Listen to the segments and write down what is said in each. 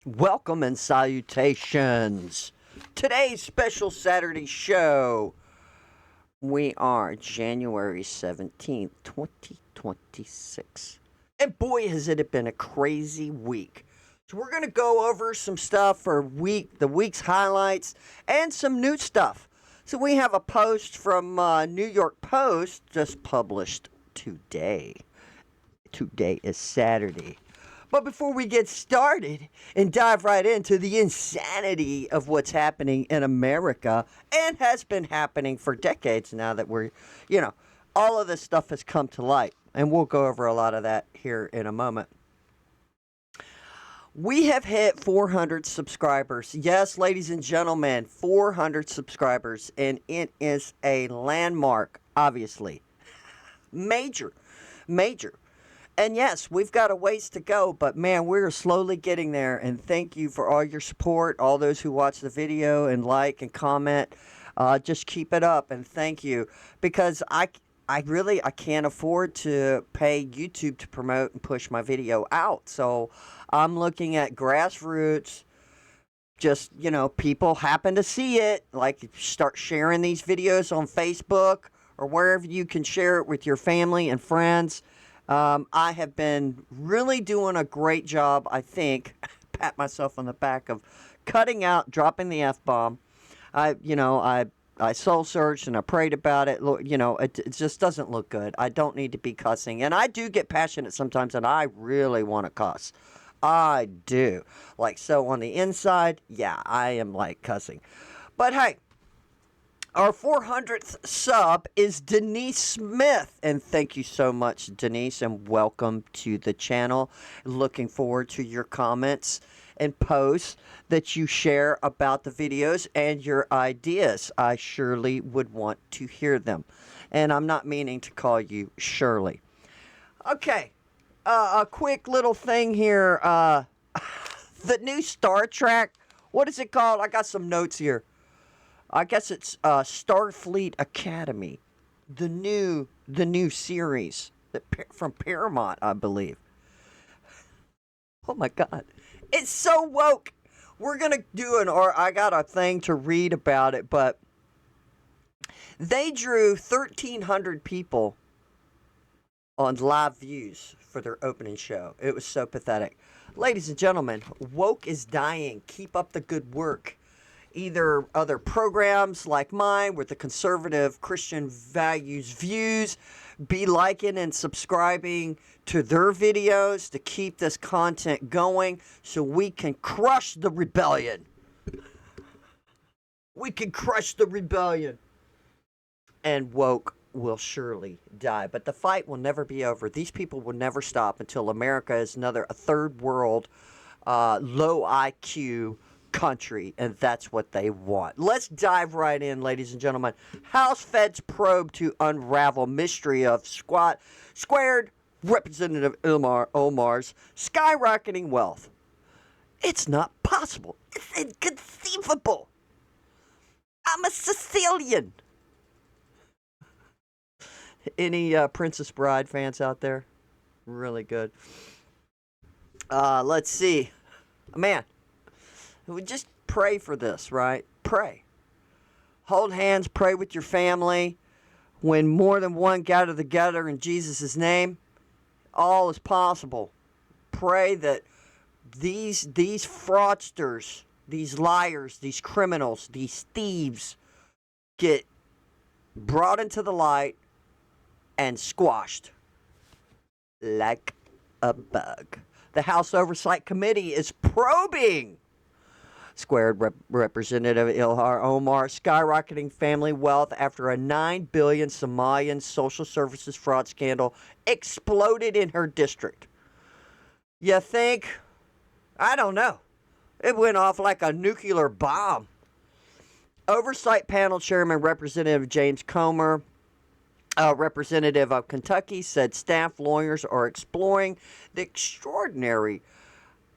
Welcome and salutations. Today's special Saturday show. We are January 17th, 2026. And boy, has it been a crazy week. So we're going to go over some stuff for the week's highlights and some new stuff. So we have a post from New York Post just published today. Today is Saturday. But before we get started and dive right into the insanity of what's happening in America and has been happening for decades now that all of this stuff has come to light. And we'll go over a lot of that here in a moment. We have hit 400 subscribers. Yes, ladies and gentlemen, 400 subscribers. And it is a landmark, obviously. Major. And yes, we've got a ways to go, but man, we're slowly getting there. And thank you for all your support, all those who watch the video and like and comment. Just keep it up and thank you, because I can't afford to pay YouTube to promote and push my video out. So I'm looking at grassroots. Just, people happen to see it, like start sharing these videos on Facebook or wherever you can share it with your family and friends. I have been really doing a great job, I think, pat myself on the back, of cutting out, dropping the F-bomb. I soul searched and I prayed about it. Look, it just doesn't look good. I don't need to be cussing. And I do get passionate sometimes, and I really want to cuss. I do. So on the inside, yeah, I am cussing. But hey, our 400th sub is Denise Smith. And thank you so much, Denise, and welcome to the channel. Looking forward to your comments and posts that you share about the videos and your ideas. I surely would want to hear them. And I'm not meaning to call you Shirley. Okay, a quick little thing here. The new Star Trek, what is it called? I got some notes here. I guess it's Starfleet Academy, the new series from Paramount, I believe. Oh my God, it's so woke. We're gonna I got a thing to read about it, but they drew 1,300 people on live views for their opening show. It was so pathetic. Ladies and gentlemen, woke is dying. Keep up the good work. Either other programs like mine with the conservative Christian views, be liking and subscribing to their videos to keep this content going so we can crush the rebellion. We can crush the rebellion. And woke will surely die. But the fight will never be over. These people will never stop until America is a third world, low IQ country, and that's what they want. Let's dive right in, ladies and gentlemen. House Feds probe to unravel mystery of squared Representative Omar's skyrocketing wealth. It's not possible. It's inconceivable. I'm a Sicilian. Any Princess Bride fans out there? Really good. Let's see. Man, we just pray for this, right? Pray. Hold hands, pray with your family. When more than one gather together in Jesus' name, all is possible. Pray that these fraudsters, these liars, these criminals, these thieves get brought into the light and squashed like a bug. The House Oversight Committee is probing Squared Representative Ilhan Omar's skyrocketing family wealth after a $9 billion Somalian social services fraud scandal exploded in her district. You think? I don't know. It went off like a nuclear bomb. Oversight Panel Chairman Representative James Comer, representative of Kentucky, said staff lawyers are exploring the extraordinary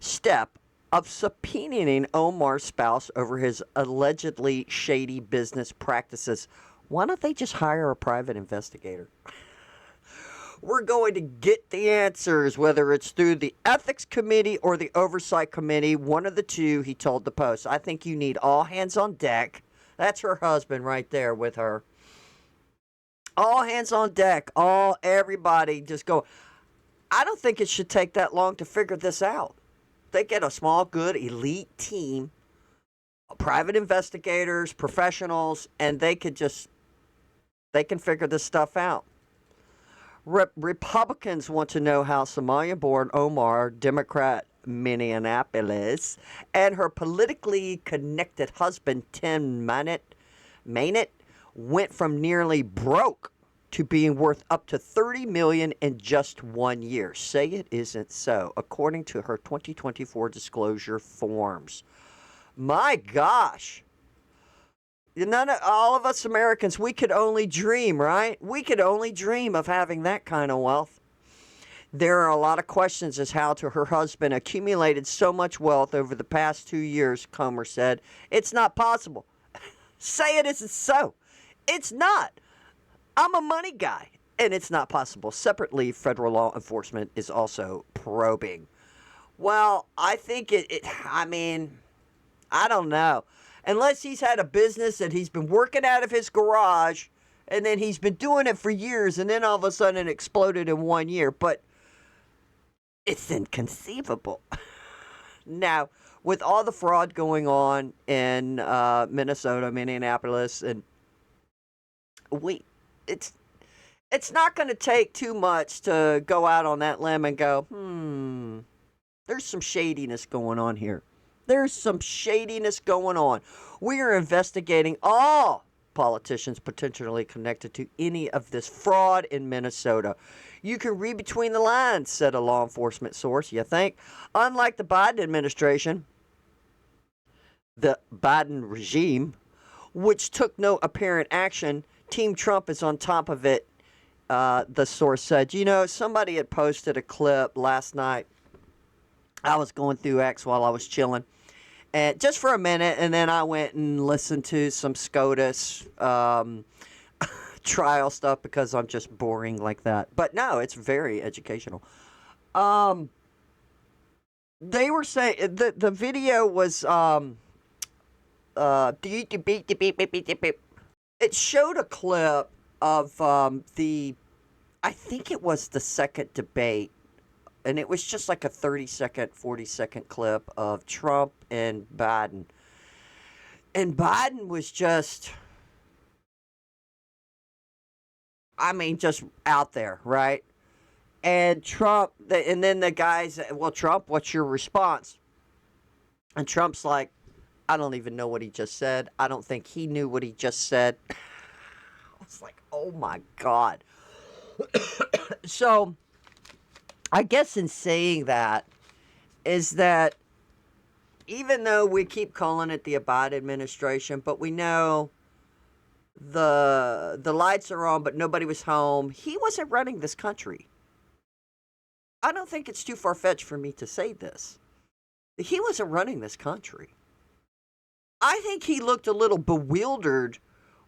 step of subpoenaing Omar's spouse over his allegedly shady business practices. Why don't they just hire a private investigator? We're going to get the answers, whether it's through the Ethics Committee or the Oversight Committee, one of the two, he told the Post. I think you need all hands on deck. That's her husband right there with her. All hands on deck. Everybody just go. I don't think it should take that long to figure this out. They get a small, good, elite team, private investigators, professionals, and they can figure this stuff out. Republicans want to know how Somalia-born Omar, Democrat Minneapolis, and her politically connected husband, Tim Maynett, went from nearly broke to being worth up to $30 million in just 1 year. Say it isn't so, according to her 2024 disclosure forms. My gosh. All of us Americans, we could only dream, right? We could only dream of having that kind of wealth. There are a lot of questions as how to her husband accumulated so much wealth over the past 2 years, Comer said. It's not possible. Say it isn't so. It's not. I'm a money guy, and it's not possible. Separately, federal law enforcement is also probing. Well, I think I don't know. Unless he's had a business that he's been working out of his garage, and then he's been doing it for years, and then all of a sudden it exploded in 1 year. But it's inconceivable. Now, with all the fraud going on in Minnesota, Minneapolis, and it's not going to take too much to go out on that limb and go, there's some shadiness going on here. There's some shadiness going on. We are investigating all politicians potentially connected to any of this fraud in Minnesota. You can read between the lines, said a law enforcement source, you think. Unlike the Biden administration, the Biden regime, which took no apparent action, Team Trump is on top of it, the source said. Somebody had posted a clip last night. I was going through X while I was chilling. And just for a minute, and then I went and listened to some SCOTUS trial stuff because I'm just boring like that. But no, it's very educational. They were saying the video was it showed a clip of I think it was the second debate. And it was just like a 30-second, 40-second clip of Trump and Biden. And Biden was just out there, right? And Trump, and then the guys, well, Trump, what's your response? And Trump's like, I don't even know what he just said. I don't think he knew what he just said. I was like, oh my God. So, I guess in saying that is that even though we keep calling it the Biden administration, but we know the lights are on, but nobody was home. He wasn't running this country. I don't think it's too far-fetched for me to say this. He wasn't running this country. I think he looked a little bewildered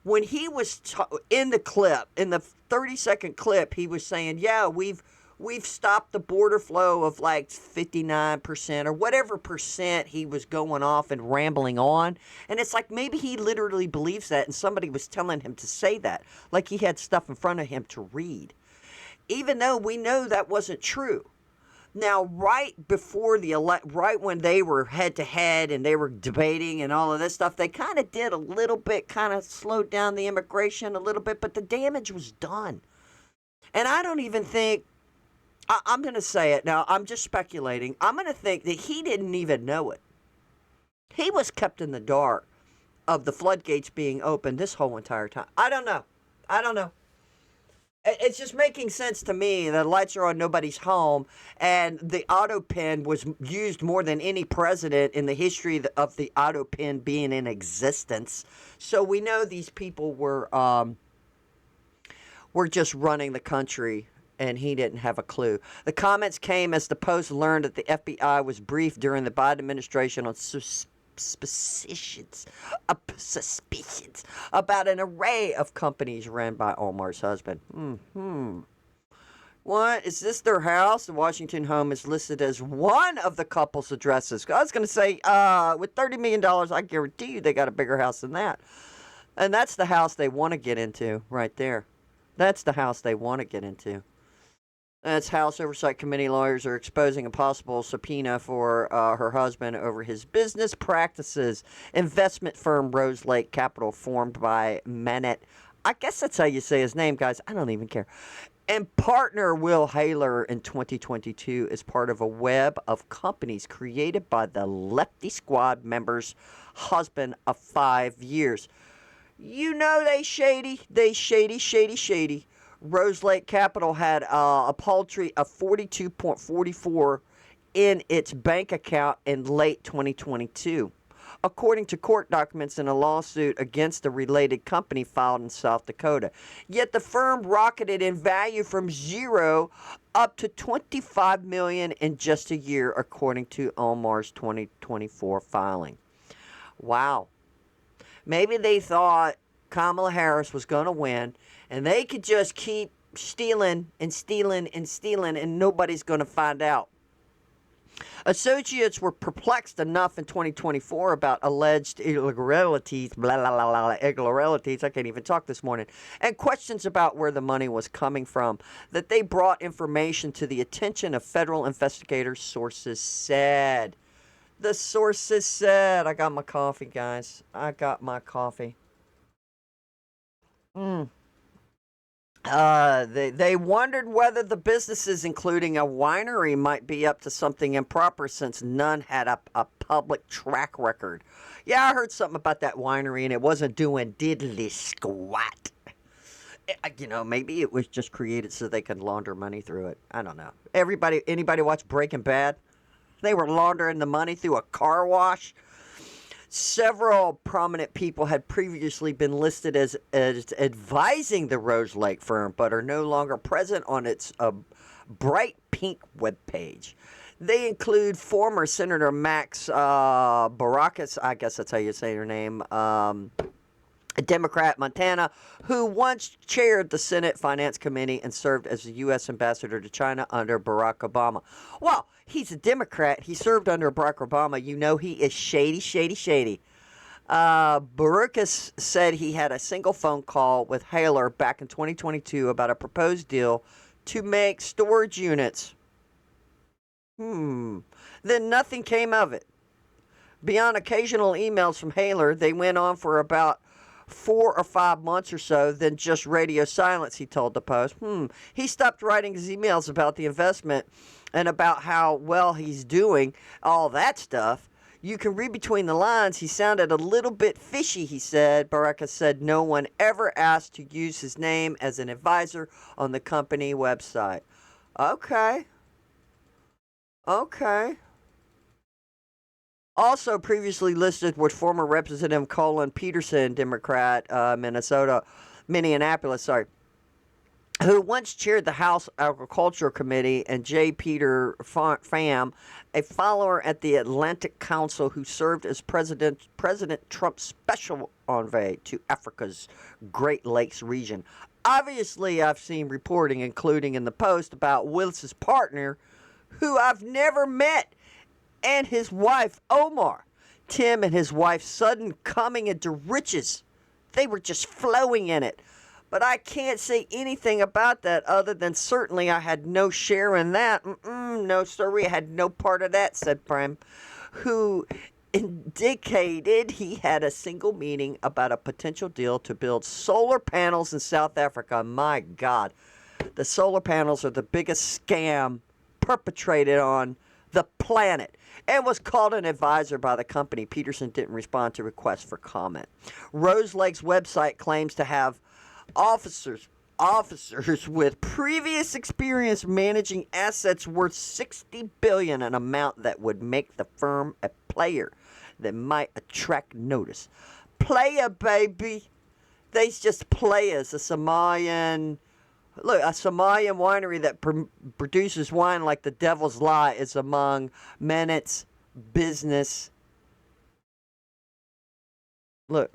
when he was in the clip, in the 30-second clip. He was saying, "Yeah, we've stopped the border flow of like 59% or whatever percent he was going off and rambling on." And it's like maybe he literally believes that and somebody was telling him to say that, like he had stuff in front of him to read, even though we know that wasn't true. Now, right before right when they were head to head and they were debating and all of this stuff, they kind of did a little bit, kind of slowed down the immigration a little bit, but the damage was done. And I don't even think, I'm going to say it now, I'm just speculating. I'm going to think that he didn't even know it. He was kept in the dark of the floodgates being open this whole entire time. I don't know. It's just making sense to me. The lights are on, nobody's home, and the auto pen was used more than any president in the history of the auto pen being in existence. So we know these people were just running the country, and he didn't have a clue. The comments came as the Post learned that the FBI was briefed during the Biden administration on suspicions about an array of companies ran by Omar's husband. What? Is this their house? The Washington home is listed as one of the couple's addresses. I was going to say, with $30 million, I guarantee you they got a bigger house than that. And that's the house they want to get into right there. That's the house they want to get into. That's House Oversight Committee lawyers are exposing a possible subpoena for her husband over his business practices. Investment firm Rose Lake Capital, formed by Manet. I guess that's how you say his name, guys. I don't even care. And partner Will Haler in 2022 as part of a web of companies created by the Lefty Squad members' husband of 5 years. You know they shady. They shady. Rose Lake Capital had a paltry of 42.44 in its bank account in late 2022, according to court documents in a lawsuit against the related company filed in South Dakota. Yet the firm rocketed in value from zero up to $25 million in just a year, according to Omar's 2024 filing. Wow. Maybe they thought Kamala Harris was going to win, and they could just keep stealing and nobody's going to find out. Associates were perplexed enough in 2024 about alleged irregularities, I can't even talk this morning, and questions about where the money was coming from, that they brought information to the attention of federal investigators, sources said. The sources said. I got my coffee, guys. I got my coffee. They wondered whether the businesses, including a winery, might be up to something improper since none had a public track record. Yeah, I heard something about that winery and it wasn't doing diddly squat. Maybe it was just created so they could launder money through it. I don't know. Anybody watch Breaking Bad? They were laundering the money through a car wash. Several prominent people had previously been listed as advising the Rose Lake firm, but are no longer present on its bright pink webpage. They include former Senator Max Barakas, I guess that's how you say her name, a Democrat, Montana, who once chaired the Senate Finance Committee and served as the U.S. ambassador to China under Barack Obama. Well, he's a Democrat. He served under Barack Obama. You know he is shady. Barakas said he had a single phone call with Haler back in 2022 about a proposed deal to make storage units. Then nothing came of it. Beyond occasional emails from Haler, they went on for about 4 or 5 months or so, then just radio silence, he told the Post. He stopped writing his emails about the investment and about how well he's doing, all that stuff. You can read between the lines. He sounded a little bit fishy, he said. Baraka said no one ever asked to use his name as an advisor on the company website. Okay. Also previously listed was former Representative Colin Peterson, Democrat, Minneapolis, who once chaired the House Agriculture Committee, and J. Peter Pham, a follower at the Atlantic Council who served as President Trump's special envoy to Africa's Great Lakes region. Obviously, I've seen reporting, including in the Post, about Willis's partner, who I've never met, and his wife, Omar. Tim and his wife's sudden coming into riches. They were just flowing in it. But I can't say anything about that other than certainly I had no share in that. No, sorry, I had no part of that, said Prem, who indicated he had a single meeting about a potential deal to build solar panels in South Africa. My God, the solar panels are the biggest scam perpetrated on the planet, and was called an advisor by the company. Peterson didn't respond to requests for comment. Rose Lake's website claims to have officers with previous experience managing assets worth $60 billion, an amount that would make the firm a player that might attract notice. Player, baby. They's just players. A Somalian winery that produces wine like the Devil's Lie is among Manet's business. Look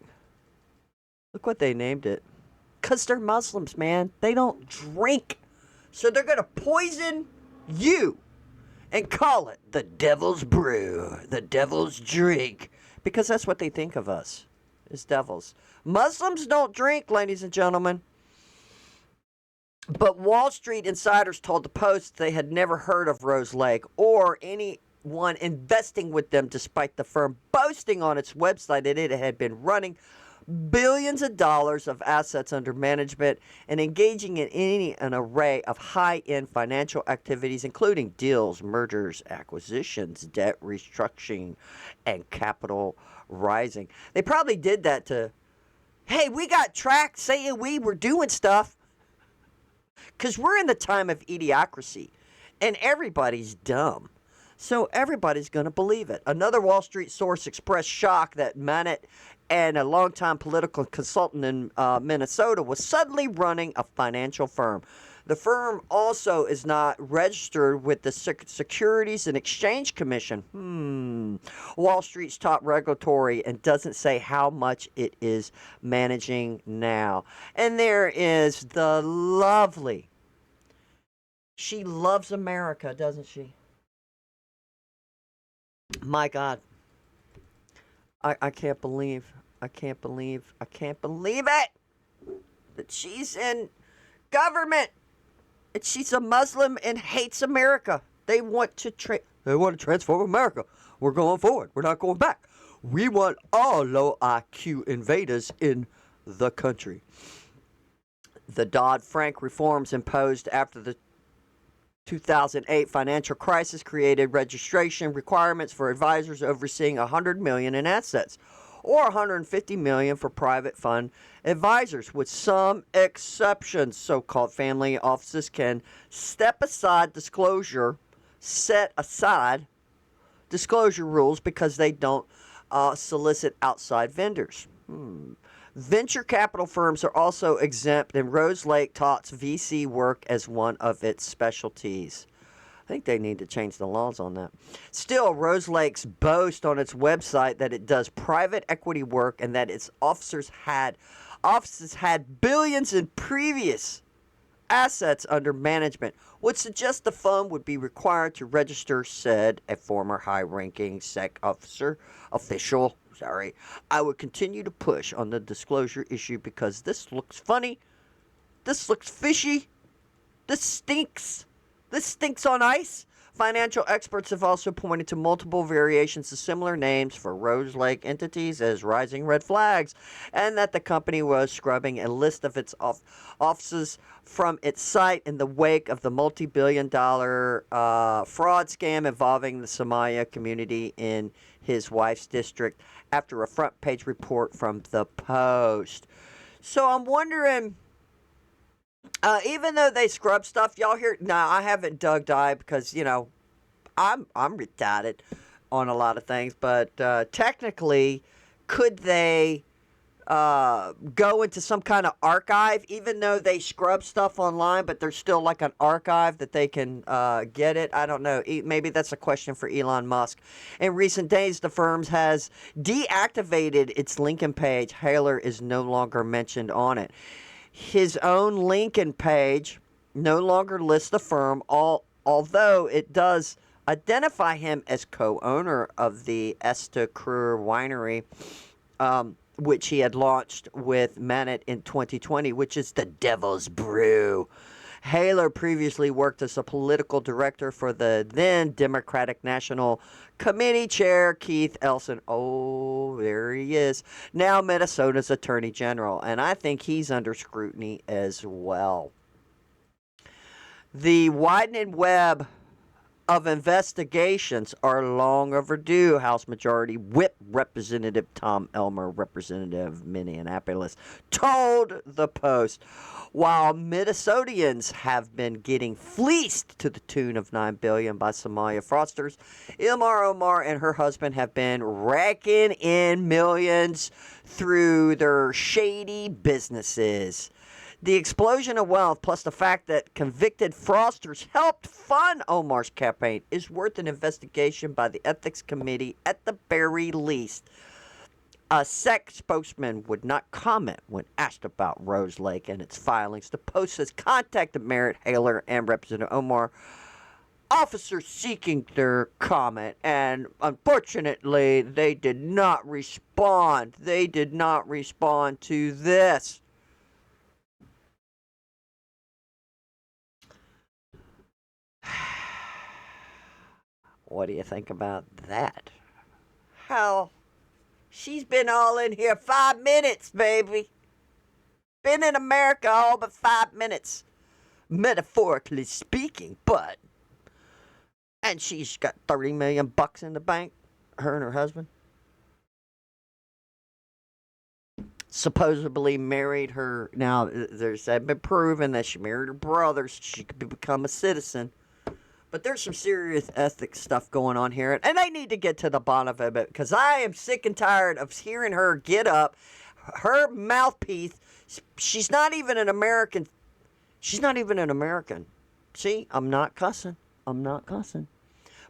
what they named it. Because they're Muslims, man. They don't drink. So they're going to poison you and call it the devil's brew, the devil's drink, because that's what they think of us, as devils. Muslims don't drink, ladies and gentlemen. But Wall Street insiders told the Post they had never heard of Rose Lake or anyone investing with them, despite the firm boasting on its website that it had been running billions of dollars of assets under management and engaging in an array of high-end financial activities, including deals, mergers, acquisitions, debt restructuring, and capital rising. They probably did that to, hey, we got tracked saying we were doing stuff. Because we're in the time of idiocracy, and everybody's dumb. So everybody's going to believe it. Another Wall Street source expressed shock that Manet and a longtime political consultant in Minnesota was suddenly running a financial firm. The firm also is not registered with the Securities and Exchange Commission. Wall Street's top regulatory, and doesn't say how much it is managing now. And there is the lovely, she loves America, doesn't she? My God. I can't believe it that she's in government. And she's a Muslim and hates America. They want to transform America. We're going forward. We're not going back. We want all low IQ invaders in the country. The Dodd-Frank reforms imposed after the 2008 financial crisis created registration requirements for advisors overseeing $100 million in assets, or $150 million for private fund advisors. With some exceptions, so-called family offices can set aside disclosure rules because they don't solicit outside vendors. Venture capital firms are also exempt, and Rose Lake touts VC work as one of its specialties. I think they need to change the laws on that. Still, Rose Lake's boast on its website that it does private equity work and that its offices had billions in previous assets under management would suggest the fund would be required to register, said a former high-ranking SEC official. I would continue to push on the disclosure issue because this looks funny. This looks fishy. This stinks. This stinks on ice. Financial experts have also pointed to multiple variations of similar names for Rose Lake entities as rising red flags, and that the company was scrubbing a list of its offices from its site in the wake of the multi-billion-dollar fraud scam involving the Somalia community in his wife's district after a front-page report from the Post. So I'm wondering, even though they scrub stuff, y'all hear, now I haven't dug dive because, I'm retarded on a lot of things, but technically, could they go into some kind of archive, even though they scrub stuff online, but there's still like an archive that they can get it? I don't know. Maybe that's a question for Elon Musk. In recent days, the firm has deactivated its LinkedIn page. Haler is no longer mentioned on it. His own LinkedIn page no longer lists the firm, although it does identify him as co-owner of the Esta Crew Winery, which he had launched with Manet in 2020, which is the Devil's Brew. Haler previously worked as a political director for the then Democratic National Committee Chair Keith Ellison. Oh, there he is. Now Minnesota's Attorney General, and I think he's under scrutiny as well. The widening web of investigations are long overdue, House Majority Whip Representative Tom Elmer, representative of Minneapolis, told the Post. While Minnesotans have been getting fleeced to the tune of $9 billion by Somalia fraudsters, Ilmar Omar and her husband have been raking in millions through their shady businesses. The explosion of wealth, plus the fact that convicted fraudsters helped fund Omar's campaign, is worth an investigation by the Ethics Committee at the very least. A sex spokesman would not comment when asked about Rose Lake and its filings. The Post has contacted Merritt Haler and Representative Omar, officers seeking their comment, and unfortunately, they did not respond. They did not respond to this. What do you think about that? Hell, she's been all in here 5 minutes, baby. Been in America all but 5 minutes. Metaphorically speaking, but. And she's got $30 million in the bank, her and her husband. Supposedly married her. Now, there's been proven that she married her brother so she could become a citizen. But there's some serious ethics stuff going on here. And I need to get to the bottom of it because I am sick and tired of hearing her get up. Her mouthpiece, she's not even an American. She's not even an American. See, I'm not cussing.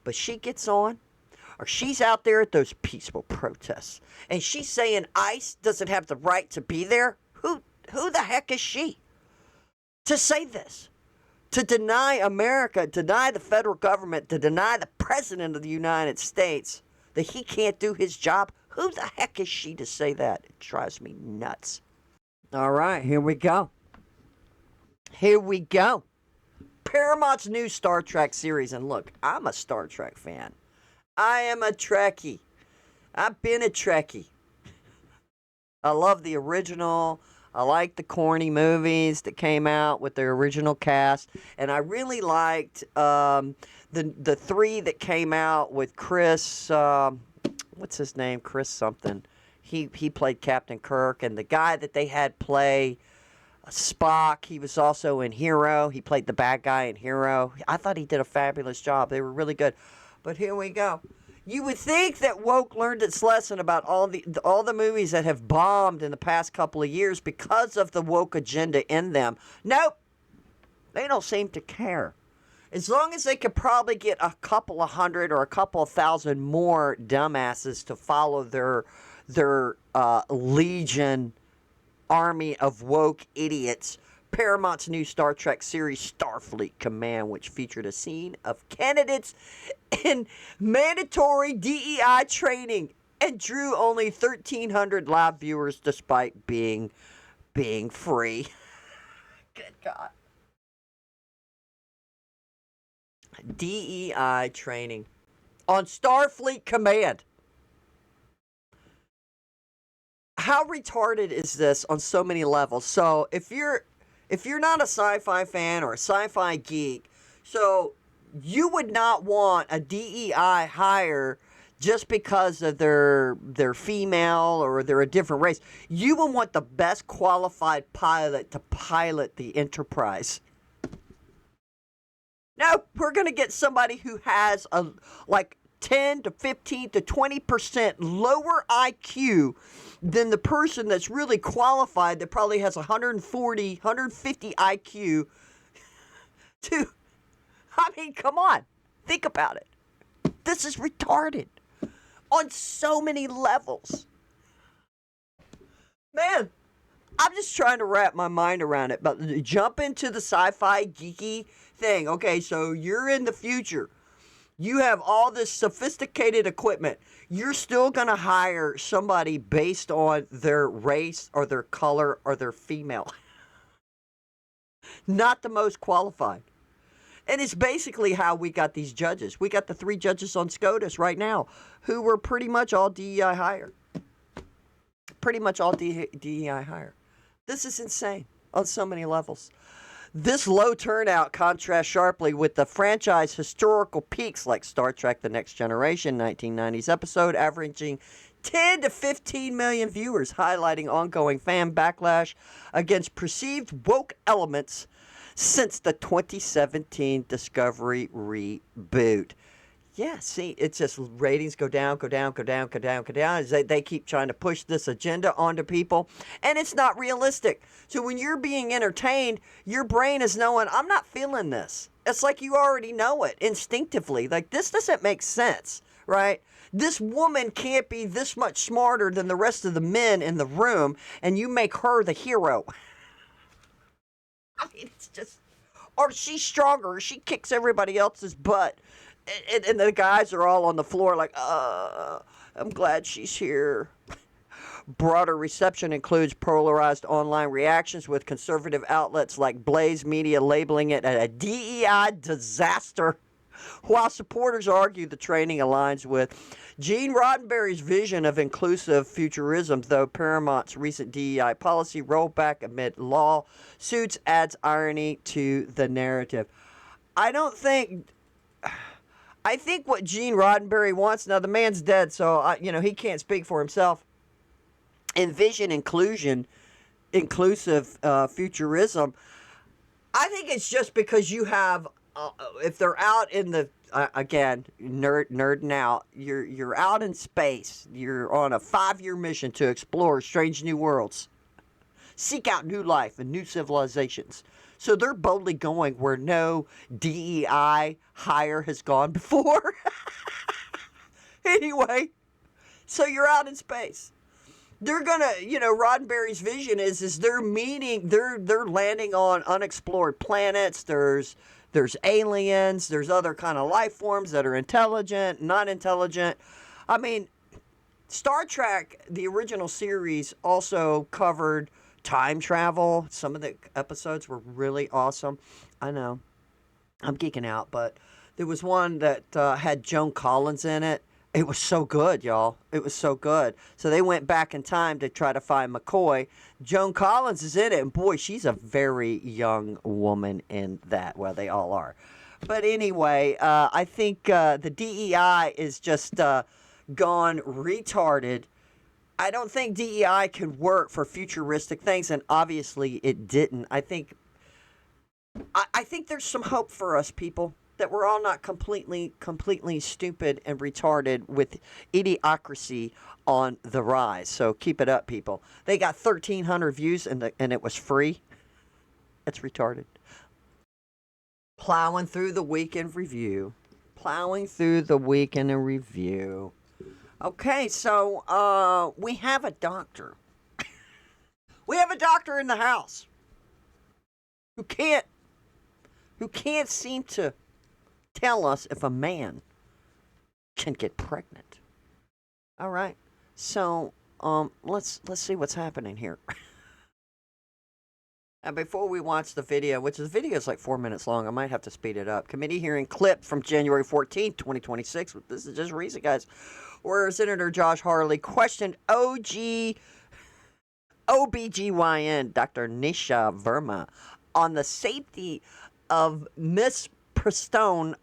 But she gets on, or she's out there at those peaceful protests, and she's saying ICE doesn't have the right to be there. Who the heck is she to say this? To deny America, deny the federal government, to deny the president of the United States that he can't do his job? Who the heck is she to say that? It drives me nuts. All right, here we go. Paramount's new Star Trek series. And look, I'm a Star Trek fan. I am a Trekkie. I've been a Trekkie. I love the original. I like the corny movies that came out with their original cast. And I really liked the three that came out with Chris, what's his name? Chris something. He played Captain Kirk. And the guy that they had play Spock, he was also in Hero. He played the bad guy in Hero. I thought he did a fabulous job. They were really good. But here we go. You would think that woke learned its lesson about all the movies that have bombed in the past couple of years because of the woke agenda in them. Nope. They don't seem to care. As long as they could probably get a couple of hundred or a couple of thousand more dumbasses to follow their legion army of woke idiots, Paramount's new Star Trek series Starfleet Command, which featured a scene of candidates in mandatory DEI training and drew only 1,300 live viewers despite being free. Good God. DEI training on Starfleet Command. How retarded is this on so many levels? So if you're not a sci-fi fan or a sci-fi geek, so you would not want a DEI hire just because of they're female or they're a different race. You would want the best qualified pilot to pilot the Enterprise. No, we're going to get somebody who has a 10 to 15 to 20% lower IQ than the person that's really qualified that probably has 140, 150 IQ. Come on. Think about it. This is retarded on so many levels. Man, I'm just trying to wrap my mind around it. But jump into the sci-fi geeky thing. Okay, so you're in the future. You have all this sophisticated equipment. You're still going to hire somebody based on their race or their color or their female. Not the most qualified. And it's basically how we got these judges. We got the 3 judges on SCOTUS right now who were pretty much all DEI hire. Pretty much all DEI hire. This is insane on so many levels. This low turnout contrasts sharply with the franchise historical peaks like Star Trek The Next Generation 1990s episode, averaging 10 to 15 million viewers, highlighting ongoing fan backlash against perceived woke elements since the 2017 Discovery reboot. Yeah, see, it's just ratings go down. As they keep trying to push this agenda onto people, and it's not realistic. So when you're being entertained, your brain is knowing, I'm not feeling this. It's like you already know it instinctively. Like, this doesn't make sense, right? This woman can't be this much smarter than the rest of the men in the room, and you make her the hero. I mean, it's just, or she's stronger, or she kicks everybody else's butt. And the guys are all on the floor like, I'm glad she's here. Broader reception includes polarized online reactions, with conservative outlets like Blaze Media labeling it a DEI disaster, while supporters argue the training aligns with Gene Roddenberry's vision of inclusive futurism, though Paramount's recent DEI policy rollback amid lawsuits adds irony to the narrative. I think what Gene Roddenberry wants, now the man's dead, so he can't speak for himself. Envision inclusive futurism. I think it's just because you have, if they're out in the, again, nerding out, you're out in space. You're on a 5-year mission to explore strange new worlds, seek out new life and new civilizations. So they're boldly going where no DEI hire has gone before. Anyway, so you're out in space. They're gonna, Roddenberry's vision is they're landing on unexplored planets. There's aliens. There's other kind of life forms that are intelligent, not intelligent. I mean, Star Trek, the original series, also covered time travel. Some of the episodes were really awesome. I know, I'm geeking out, but there was one that had Joan Collins in it. It was so good, y'all. It was so good. So they went back in time to try to find McCoy. Joan Collins is in it, and boy, she's a very young woman in that. Well, they all are. But anyway, I think the DEI is just gone retarded. I don't think DEI can work for futuristic things, and obviously it didn't. I think there's some hope for us, people, that we're all not completely stupid and retarded with Idiocracy on the rise. So keep it up, people. They got 1,300 views and it was free. It's retarded. Plowing through the weekend review. Okay, so we have a doctor. We have a doctor in the house who can't seem to tell us if a man can get pregnant. All right. So, let's see what's happening here. And before we watch the video, which the video is like 4 minutes long, I might have to speed it up. Committee hearing clip from January 14th, 2026. This is just recent, guys. Where Senator Josh Hawley questioned OBGYN Dr. Nisha Verma on the safety of misprazole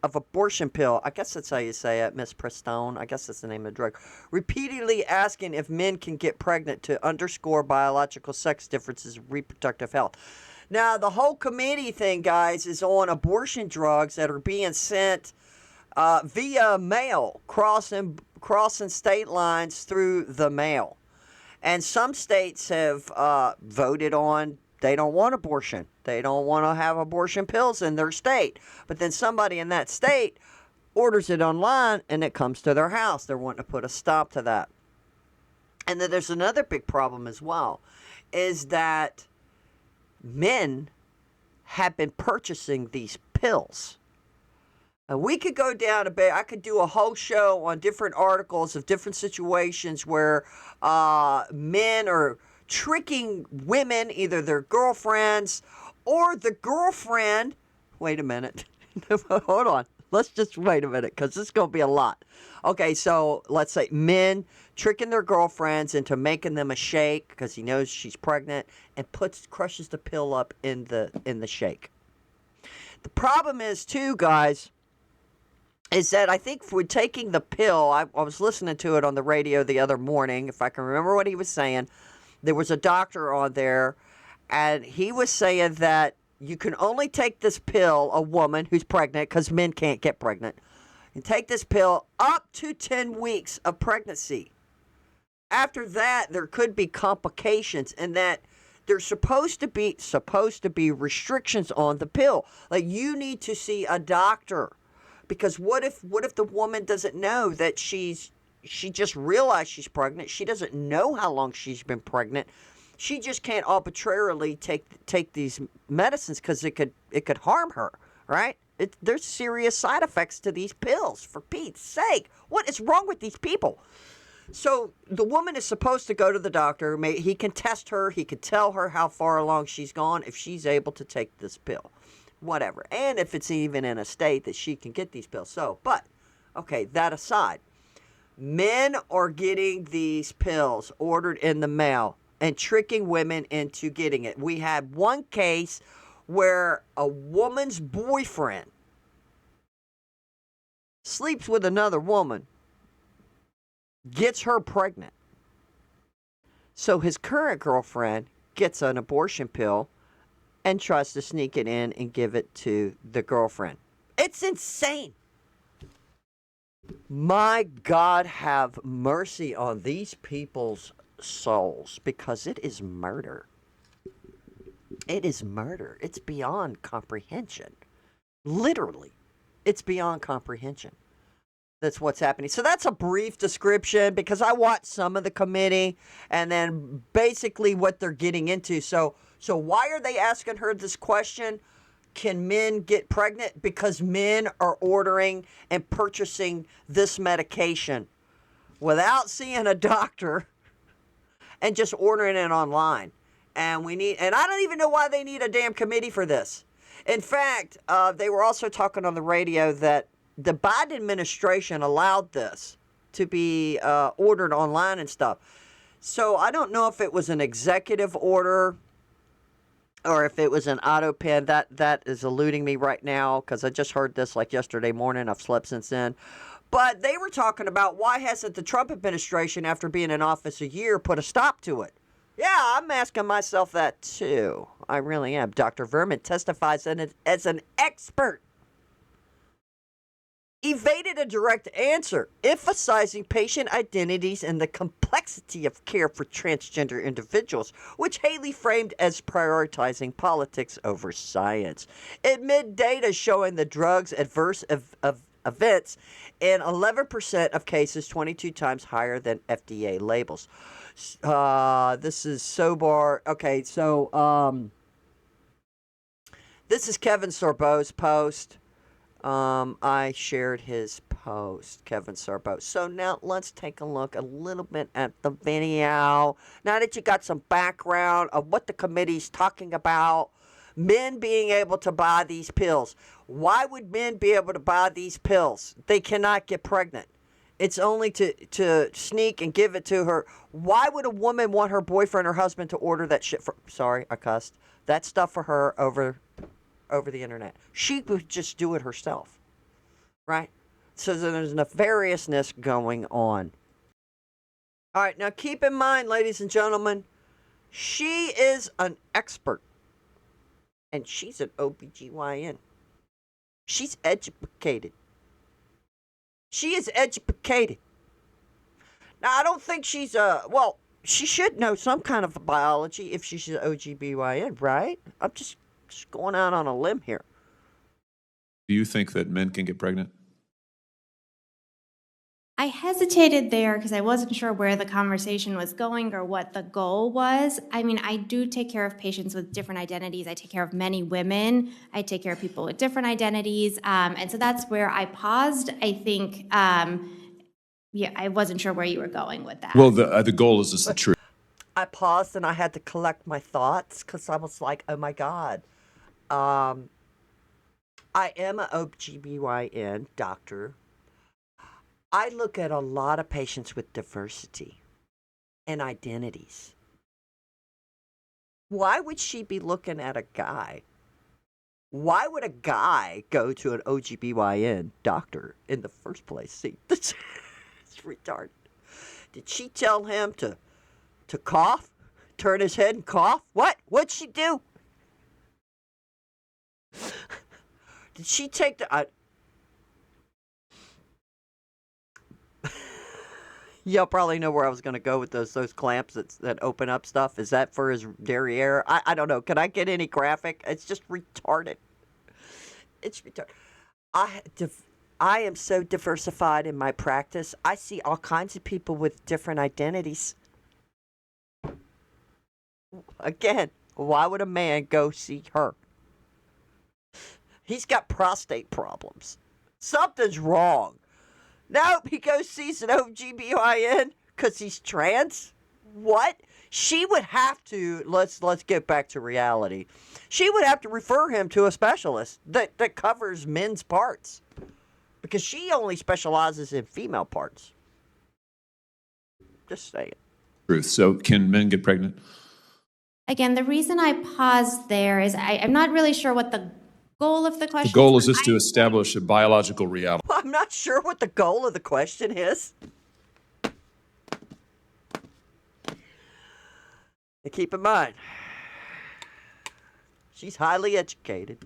of abortion pill. I guess that's how you say it, misprazole. I guess that's the name of the drug. Repeatedly asking if men can get pregnant to underscore biological sex differences in reproductive health. Now, the whole committee thing, guys, is on abortion drugs that are being sent via mail, crossing state lines through the mail. And some states have voted on they don't want abortion. They don't want to have abortion pills in their state. But then somebody in that state orders it online and it comes to their house. They're wanting to put a stop to that. And then there's another big problem as well, is that men have been purchasing these pills. And we could go down a bit. I could do a whole show on different articles of different situations where men are tricking women, either their girlfriends or the girlfriend. Wait a minute. Hold on. Let's just wait a minute, because this is going to be a lot. Okay, so let's say men tricking their girlfriends into making them a shake because he knows she's pregnant, and crushes the pill up in the shake. The problem is, too, guys, is that I think for taking the pill, I was listening to it on the radio the other morning, if I can remember what he was saying. There was a doctor on there, and he was saying that you can only take this pill, a woman who's pregnant, because men can't get pregnant, and take this pill up to 10 weeks of pregnancy. After that, there could be complications, and that there's supposed to be restrictions on the pill. Like, you need to see a doctor, because what if the woman doesn't know that she's she just realized she's pregnant. She doesn't know how long she's been pregnant. She just can't arbitrarily take these medicines because it could harm her, right? There's serious side effects to these pills, for Pete's sake. What is wrong with these people? So the woman is supposed to go to the doctor. He can test her. He can tell her how far along she's gone if she's able to take this pill. Whatever. And if it's even in a state that she can get these pills. So, but, okay, that aside. Men are getting these pills ordered in the mail and tricking women into getting it. We had one case where a woman's boyfriend sleeps with another woman, gets her pregnant. So his current girlfriend gets an abortion pill and tries to sneak it in and give it to the girlfriend. It's insane. My God, have mercy on these people's souls, because it is murder. It is murder. It's beyond comprehension. Literally, it's beyond comprehension. That's what's happening. So that's a brief description, because I watched some of the committee and then basically what they're getting into. So why are they asking her this question? Can men get pregnant? Because men are ordering and purchasing this medication without seeing a doctor and just ordering it online. And I don't even know why they need a damn committee for this. In fact, they were also talking on the radio that the Biden administration allowed this to be ordered online and stuff. So I don't know if it was an executive order or if it was an auto pen. That is eluding me right now, because I just heard this like yesterday morning. I've slept since then. But they were talking about, why hasn't the Trump administration, after being in office a year, put a stop to it? Yeah, I'm asking myself that too. I really am. Dr. Verma testifies as an expert. Evaded a direct answer, emphasizing patient identities and the complexity of care for transgender individuals, which Haley framed as prioritizing politics over science. Amid data showing the drug's adverse events in 11% of cases, 22 times higher than FDA labels. This is Sobar. Okay, so this is Kevin Sorbo's post. I shared his post, Kevin Sorbo. So now let's take a look a little bit at the video. Now that you got some background of what the committee's talking about, men being able to buy these pills. Why would men be able to buy these pills? They cannot get pregnant. It's only to sneak and give it to her. Why would a woman want her boyfriend or husband to order that shit for, sorry, I cussed, that stuff for her over the internet? She would just do it herself, right? So there's nefariousness going on. All right, now keep in mind, ladies and gentlemen, she is an expert, and she's an OBGYN. She's educated. She is educated. Now, I don't think she's well, she should know some kind of biology if she's an OBGYN, right? I'm just going out on a limb here. Do you think that men can get pregnant? I hesitated there because I wasn't sure where the conversation was going or what the goal was. I mean, I do take care of patients with different identities. I take care of many women. I take care of people with different identities. And so that's where I paused. I think, yeah, I wasn't sure where you were going with that. Well, the goal is the truth. I paused and I had to collect my thoughts because I was like, oh my God. I am an OBGYN doctor. I look at a lot of patients with diversity and identities. Why would she be looking at a guy? Why would a guy go to an OBGYN doctor in the first place? See, it's retarded. Did she tell him to cough? Turn his head and cough? What? What'd she do? Did she take the... Y'all probably know where I was going to go with those clamps that open up stuff. Is that for his derriere? I don't know. Can I get any graphic? It's just retarded. It's retarded. I am so diversified in my practice. I see all kinds of people with different identities. Again, why would a man go see her? He's got prostate problems. Something's wrong. Nope, he goes sees an OBGYN because he's trans. What? She would have to, let's get back to reality. She would have to refer him to a specialist that covers men's parts. Because she only specializes in female parts. Just saying. Truth. So can men get pregnant? Again, the reason I paused there is I'm not really sure what the goal of the The question goal is. is just to establish a biological reality. Well, I'm not sure what the goal of the question is. And keep in mind, she's highly educated,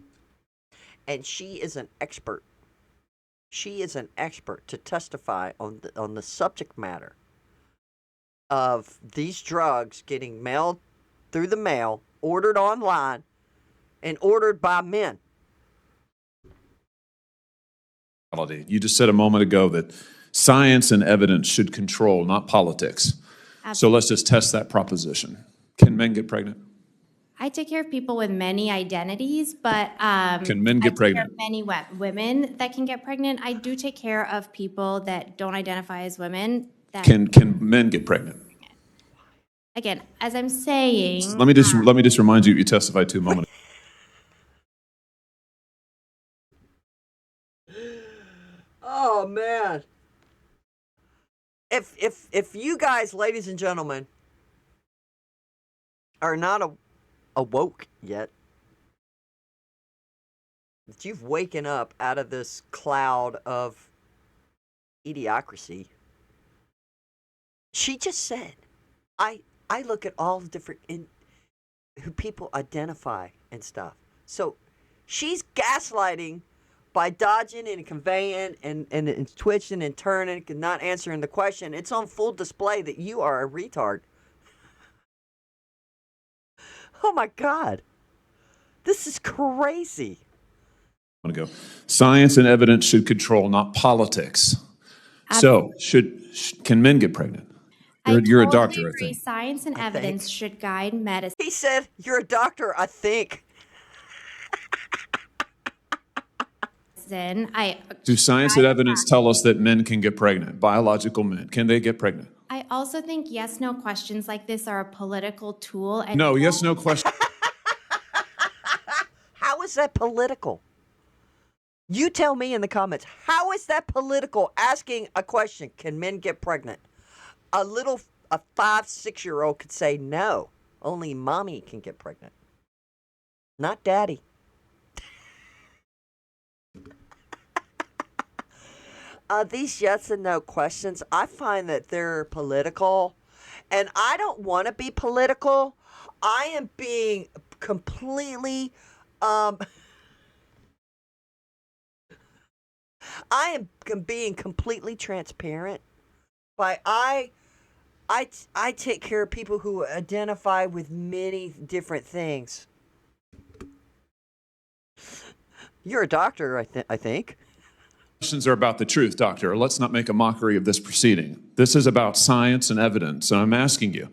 and she is an expert. She is an expert to testify on the subject matter of these drugs getting mailed through the mail, ordered online, and ordered by men. You just said a moment ago that science and evidence should control, not politics. So let's just test that proposition. Can men get pregnant? I take care of people with many identities, but Can men get pregnant? I take care of many women that can get pregnant. I do take care of people that don't identify as women. Can men get pregnant? Again, as I'm saying, Let me just remind you what you testified to a moment ago. Oh man. If you guys, ladies and gentlemen, are not awoke yet, that you've waken up out of this cloud of idiocracy, she just said, I look at all the different who people identify and stuff. So she's gaslighting by dodging and conveying and twitching and turning and not answering the question. It's on full display that you are a retard. Oh my God. This is crazy. I'm going to go. Science and evidence should control, not politics. So can men get pregnant? You're a doctor, I think. Science and evidence should guide medicine. He said, you're a doctor, I think. Do science and evidence tell us that men can get pregnant? Biological men. Can they get pregnant? I also think yes/no questions like this are a political tool. And No, yes/no question. How is that political? You tell me in the comments. How is that political? Asking a question, can men get pregnant? A 5-6-year-old could say no. Only mommy can get pregnant. Not daddy. These yes and no questions, I find that they're political, and I don't want to be political. I am being completely, transparent. But I take care of people who identify with many different things. You're a doctor, I think. Questions are about the truth, doctor. Let's not make a mockery of this proceeding. This is about science and evidence, and I'm asking you.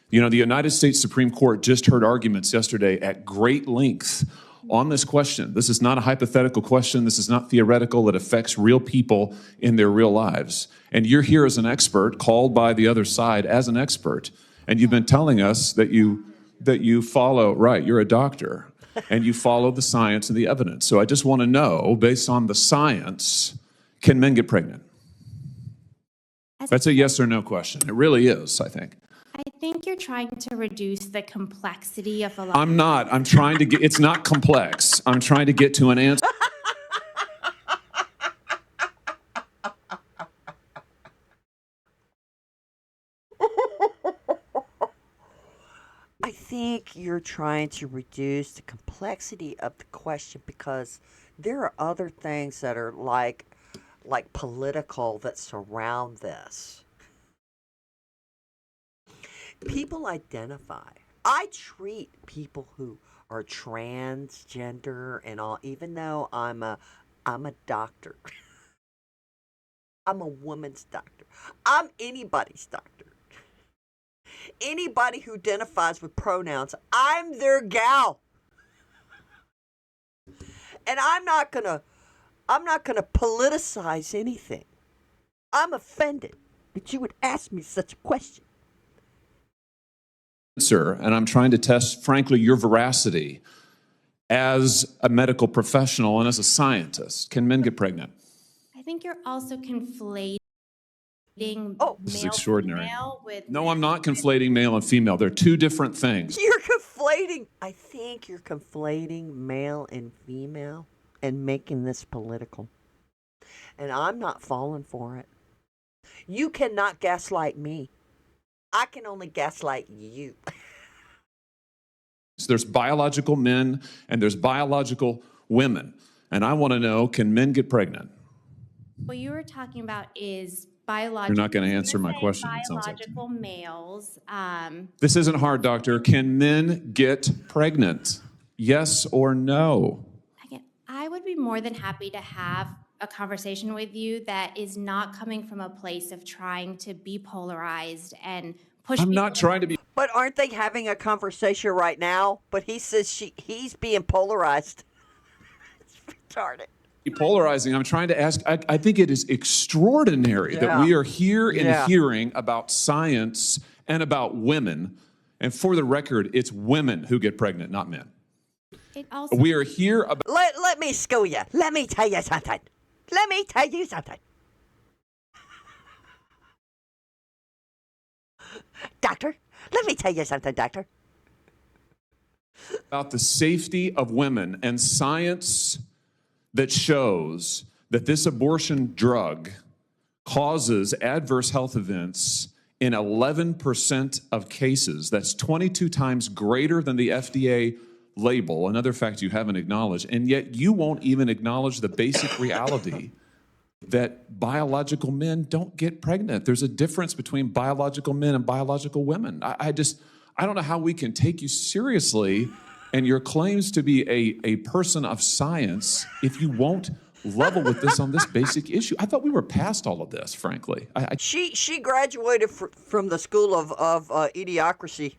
The United States Supreme Court just heard arguments yesterday at great length on this question. This is not a hypothetical question. This is not theoretical. It affects real people in their real lives. And you're here as an expert, called by the other side as an expert, and you've been telling us that you follow, right, you're a doctor, and you follow the science and the evidence. So I just want to know, based on the science, can men get pregnant? That's a yes or no question. It really is, I think. I think you're trying to reduce the complexity of a lot. I'm not. I'm trying to get, it's not complex. I'm trying to get to an answer. I think you're trying to reduce the complexity of the question because there are other things that are like political that surround this. People identify. I treat people who are transgender and all, even though I'm a doctor. I'm a woman's doctor. I'm anybody's doctor. Anybody who identifies with pronouns, I'm their gal. And I'm not gonna politicize anything. I'm offended that you would ask me such a question. Sir, and I'm trying to test, frankly, your veracity as a medical professional and as a scientist. Can men get pregnant? I think you're also conflating This is male extraordinary. female with No, I'm not conflating male and female. They're two different things. I think you're conflating male and female and making this political. And I'm not falling for it. You cannot gaslight me. I can only gaslight you. So there's biological men and there's biological women. And I want to know, can men get pregnant? What you were talking about is biological. You're not going to answer my question, it sounds like. Biological males. This isn't hard, doctor. Can men get pregnant? Yes or no? Again, I would be more than happy to have a conversation with you that is not coming from a place of trying to be polarized and push. I'm not trying to be. But aren't they having a conversation right now? But he says he's being polarized. It's retarded. Polarizing. I'm trying to ask. I think it is extraordinary that we are here in a hearing about science and about women. And for the record, it's women who get pregnant, not men. It also, We are here about. Let me school you. Let me tell you something. Doctor, let me tell you something, doctor. About the safety of women and science that shows that this abortion drug causes adverse health events in 11% of cases. That's 22 times greater than the FDA label, another fact you haven't acknowledged, and yet you won't even acknowledge the basic reality that biological men don't get pregnant. There's a difference between biological men and biological women. I don't know how we can take you seriously and your claims to be a person of science if you won't level with this on this basic issue. I thought we were past all of this, frankly. She graduated from the school of Idiocracy.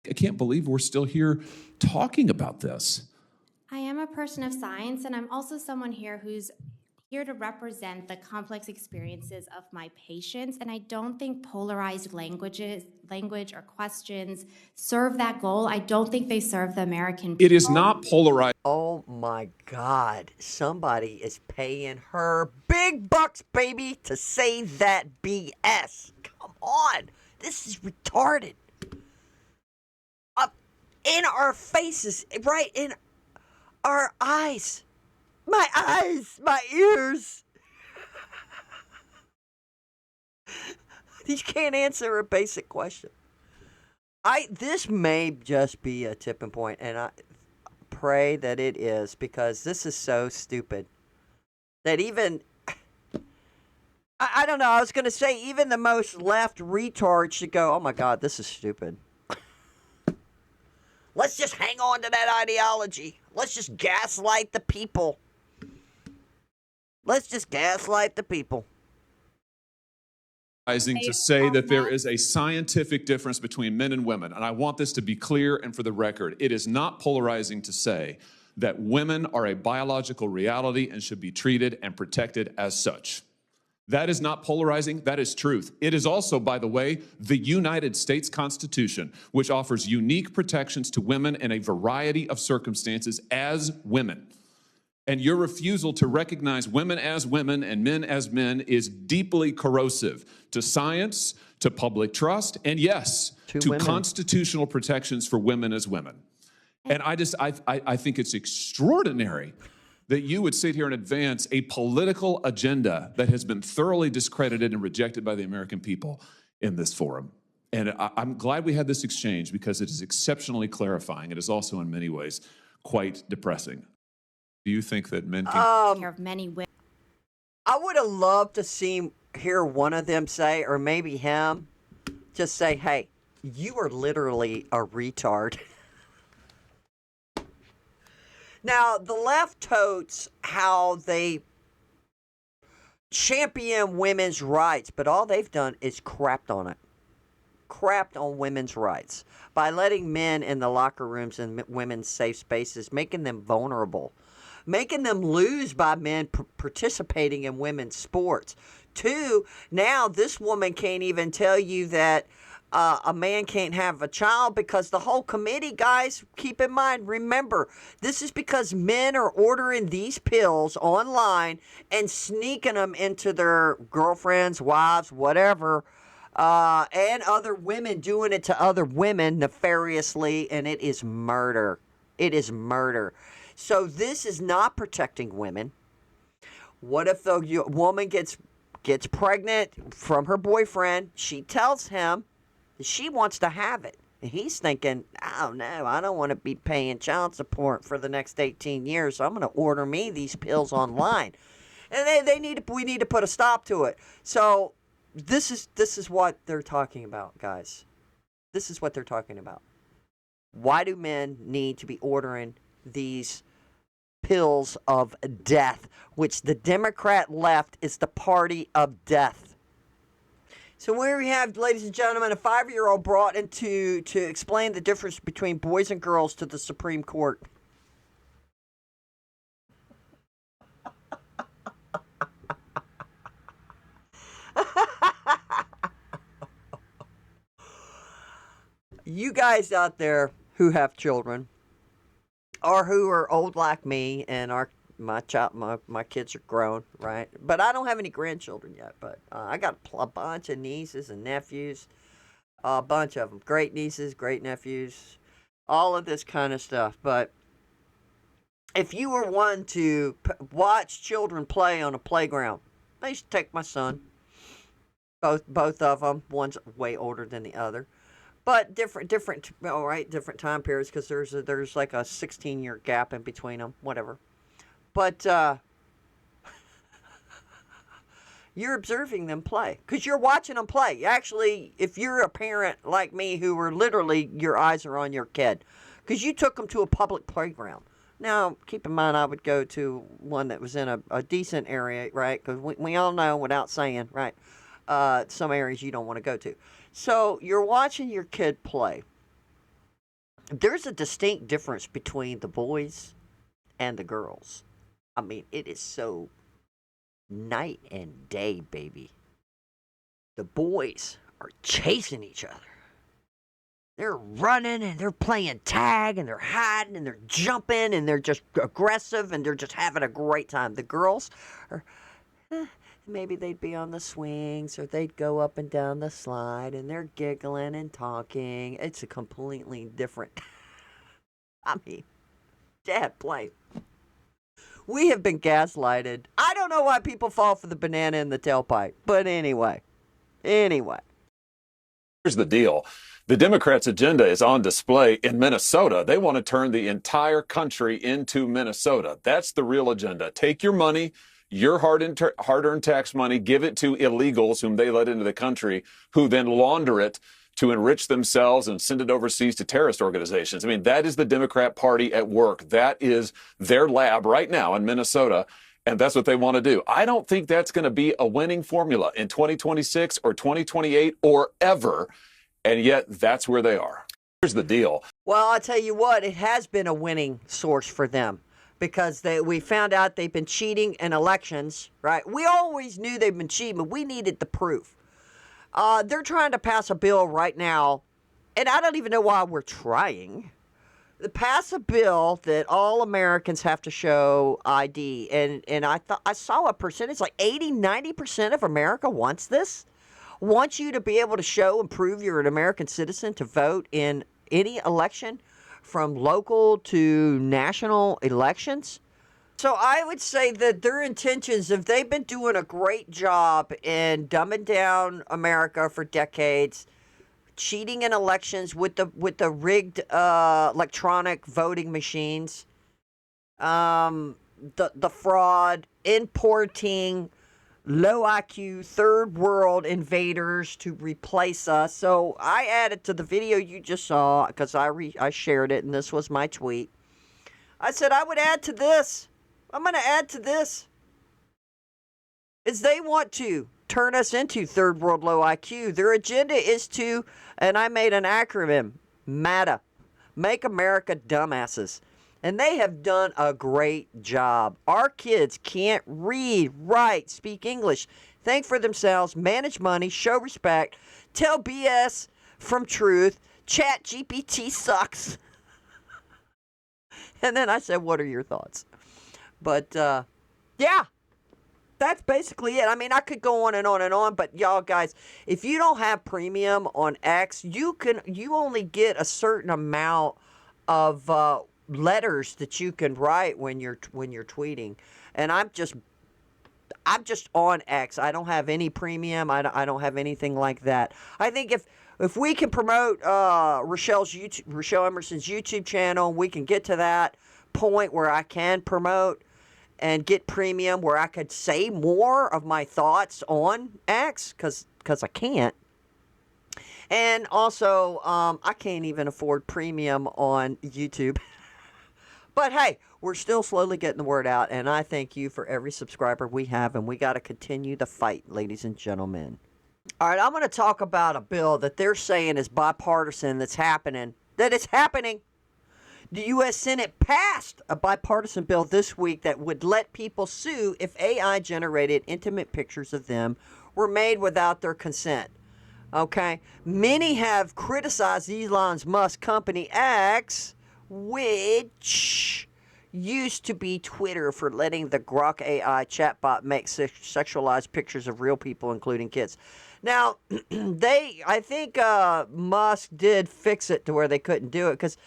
I can't believe we're still here talking about this. I am a person of science, and I'm also someone here who's here to represent the complex experiences of my patients, and I don't think polarized language or questions serve that goal. I don't think they serve the American people. It is not polarized. Oh my God. Somebody is paying her big bucks, baby, to say that BS. Come on. This is retarded. Up in our faces, right in our eyes. My ears. You can't answer a basic question. This may just be a tipping point, and I pray that it is, because this is so stupid that even I don't know, I was going to say even the most left retard should go, oh my God, this is stupid. Let's just hang on to that ideology. Let's just gaslight the people. To say that there is a scientific difference between men and women. And I want this to be clear and for the record. It is not polarizing to say that women are a biological reality and should be treated and protected as such. That is not polarizing, that is truth. It is also, by the way, the United States Constitution, which offers unique protections to women in a variety of circumstances as women. And your refusal to recognize women as women and men as men is deeply corrosive to science, to public trust, and yes, to constitutional protections for women as women. And I think it's extraordinary that you would sit here and advance a political agenda that has been thoroughly discredited and rejected by the American people in this forum. And I'm glad we had this exchange because it is exceptionally clarifying. It is also in many ways quite depressing. Do you think that men can take care of many women? I would have loved to hear one of them say, or maybe him, just say, hey, you are literally a retard. Now, the left totes how they champion women's rights, but all they've done is crapped on it. Crapped on women's rights by letting men in the locker rooms and women's safe spaces, making them vulnerable, making them lose by men participating in women's sports. Two, now this woman can't even tell you that a man can't have a child because the whole committee, guys, keep in mind, remember, this is because men are ordering these pills online and sneaking them into their girlfriends, wives, whatever, and other women doing it to other women nefariously, and it is murder. It is murder. So this is not protecting women. What if the woman gets pregnant from her boyfriend? She tells him she wants to have it. And he's thinking, oh no, I don't want to be paying child support for the next 18 years. So I'm going to order me these pills online. And we need to put a stop to it. So this is what they're talking about, guys. This is what they're talking about. Why do men need to be ordering these pills of death, which the Democrat left is the party of death? So here we have, ladies and gentlemen, a 5-year-old brought in to explain the difference between boys and girls to the Supreme Court. You guys out there who have children or who are old like me and my kids are grown, right? But I don't have any grandchildren yet. But I got a bunch of nieces and nephews, a bunch of them. Great nieces, great nephews, all of this kind of stuff. But if you were one to watch children play on a playground, I used to take my son. Both of them. One's way older than the other. But different, all right, different time periods because there's like a 16-year gap in between them, whatever. But you're observing them play because you're watching them play. Actually, if you're a parent like me who are literally, your eyes are on your kid because you took them to a public playground. Now, keep in mind, I would go to one that was in a decent area, right? Because we all know, without saying, right, some areas you don't want to go to. So you're watching your kid play. There's a distinct difference between the boys and the girls. I mean, it is so night and day, baby. The boys are chasing each other. They're running and they're playing tag and they're hiding and they're jumping and they're just aggressive and they're just having a great time. The girls are, maybe they'd be on the swings or they'd go up and down the slide and they're giggling and talking. It's a completely different. I mean, Dad, play. We have been gaslighted. I don't know why people fall for the banana in the tailpipe, but anyway. Here's the deal. The Democrats' agenda is on display in Minnesota. They want to turn the entire country into Minnesota. That's the real agenda. Take your money, your hard-earned tax money, give it to illegals whom they let into the country, who then launder it to enrich themselves and send it overseas to terrorist organizations. I mean, that is the Democrat Party at work. That is their lab right now in Minnesota, and that's what they want to do. I don't think that's going to be a winning formula in 2026 or 2028 or ever, and yet that's where they are. Here's the deal. Well, I'll tell you what, it has been a winning source for them because we found out they've been cheating in elections, right? We always knew they've been cheating, but we needed the proof. They're trying to pass a bill right now, and I don't even know why we're trying. Pass a bill that all Americans have to show ID, and I saw a percentage, like 80-90% of America wants this. Wants you to be able to show and prove you're an American citizen to vote in any election, from local to national elections. So I would say that their intentions, if they've been doing a great job in dumbing down America for decades, cheating in elections with the rigged electronic voting machines, the fraud, importing low IQ third world invaders to replace us. So I added to the video you just saw because I shared it, and this was my tweet. I said I would add to this. I'm going to add to this. is they want to turn us into third world low IQ. Their agenda is to, and I made an acronym, MATA, Make America Dumbasses. And they have done a great job. Our kids can't read, write, speak English, think for themselves, manage money, show respect, tell BS from truth. Chat GPT sucks. And then I said, what are your thoughts? But, yeah. That's basically it. I mean, I could go on and on and on, but y'all guys, if you don't have premium on X, you only get a certain amount of letters that you can write when you're tweeting. And I'm just on X. I don't have any premium. I don't have anything like that. I think if we can promote Rochelle Emerson's YouTube channel, we can get to that point where I can promote and get premium where I could say more of my thoughts on X, because I can't. And also, I can't even afford premium on YouTube. But hey, we're still slowly getting the word out, and I thank you for every subscriber we have, and we got to continue the fight, ladies and gentlemen. All right, I'm going to talk about a bill that they're saying is bipartisan that it's happening. The U.S. Senate passed a bipartisan bill this week that would let people sue if AI-generated intimate pictures of them were made without their consent. Okay? Many have criticized Elon Musk's company X, which used to be Twitter, for letting the Grok AI chatbot make sexualized pictures of real people, including kids. Now, I think Musk did fix it to where they couldn't do it, because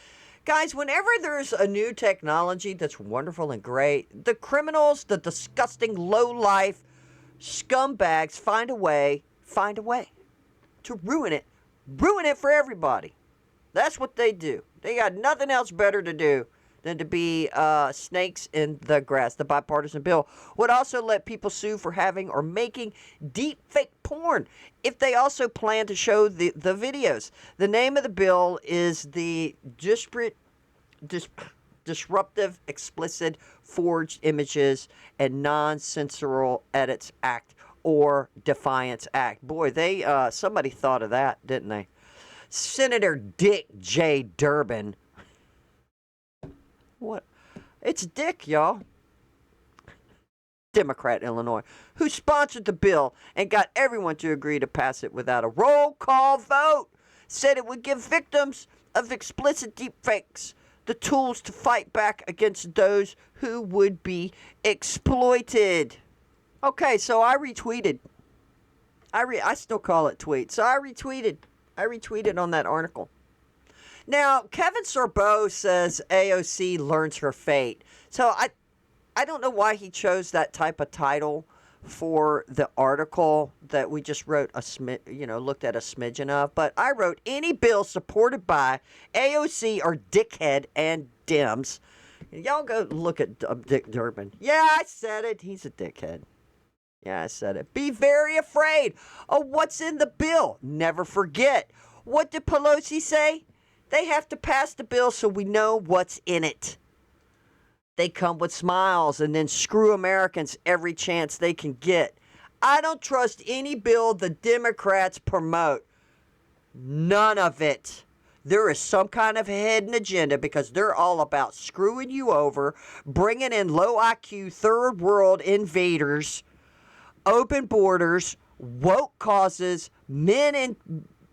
guys, whenever there's a new technology that's wonderful and great, the criminals, the disgusting, low-life scumbags find a way to ruin it. Ruin it for everybody. That's what they do. They got nothing else better to do than to be snakes in the grass. The bipartisan bill would also let people sue for having or making deep fake porn if they also plan to show the videos. The name of the bill is the Disruptive, Explicit, Forged Images and Non-Censoral Edits Act, or Defiance Act. Boy, somebody thought of that, didn't they? Senator Dick J. Durbin. What? It's Dick, y'all. Democrat, Illinois, who sponsored the bill and got everyone to agree to pass it without a roll call vote, said it would give victims of explicit deepfakes the tools to fight back against those who would be exploited. Okay, so I retweeted. I still call it tweet. So I retweeted on that article. Now, Kevin Sorbo says AOC learns her fate. So I don't know why he chose that type of title for the article that we just wrote looked at a smidgen of. But I wrote, any bill supported by AOC or dickhead and Dems. Y'all go look at Dick Durbin. Yeah, I said it. He's a dickhead. Yeah, I said it. Be very afraid of what's in the bill. Never forget. What did Pelosi say? They have to pass the bill so we know what's in it. They come with smiles and then screw Americans every chance they can get. I don't trust any bill the Democrats promote. None of it. There is some kind of hidden agenda because they're all about screwing you over, bringing in low IQ third world invaders, open borders, woke causes, men in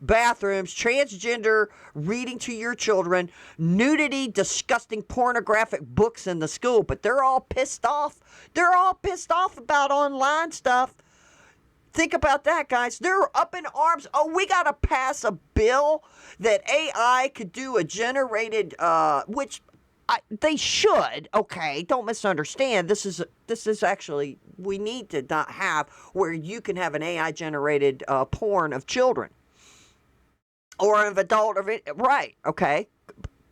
bathrooms, transgender reading to your children, nudity, disgusting pornographic books in the school. But they're all pissed off. They're all pissed off about online stuff. Think about that, guys. They're up in arms. Oh, we got to pass a bill that AI could do a generated, they should. Okay, don't misunderstand. This is actually, we need to not have where you can have an AI generated porn of children. Or of adult, right, okay.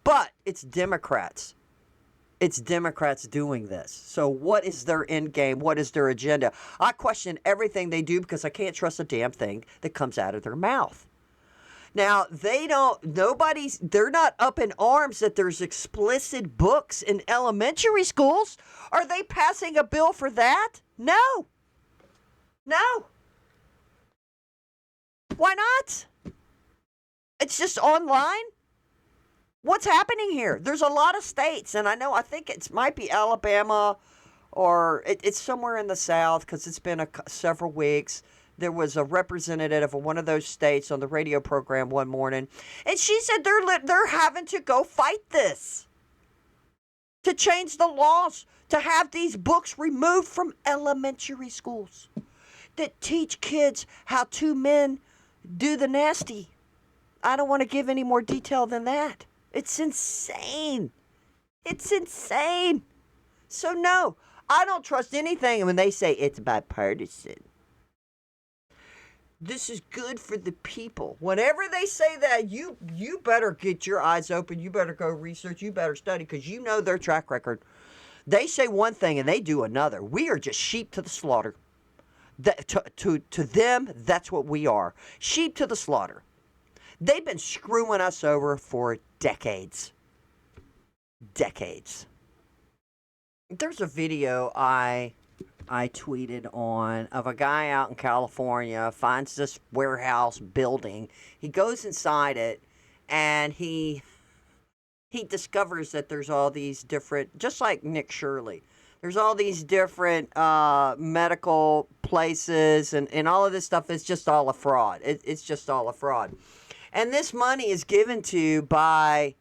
But it's Democrats. It's Democrats doing this. So what is their end game? What is their agenda? I question everything they do because I can't trust a damn thing that comes out of their mouth. Now, they're not up in arms that there's explicit books in elementary schools. Are they passing a bill for that? No. No. Why not? It's just online. What's happening here? There's a lot of states, and I think it might be Alabama, or it's somewhere in the South, because it's been several weeks. There was a representative of one of those states on the radio program one morning, and she said they're having to go fight this, to change the laws, to have these books removed from elementary schools that teach kids how two men do the nasty. I don't want to give any more detail than that. It's insane. It's insane. So no, I don't trust anything when they say it's bipartisan. This is good for the people. Whenever they say that, you better get your eyes open. You better go research. You better study, because you know their track record. They say one thing and they do another. We are just sheep to the slaughter. To them, that's what we are. Sheep to the slaughter. They've been screwing us over for decades. Decades. There's a video I tweeted on of a guy out in California finds this warehouse building. He goes inside it, and he discovers that there's all these different, just like Nick Shirley, there's all these different medical places, and all of this stuff is just all a fraud. It's just all a fraud. And this money is given to by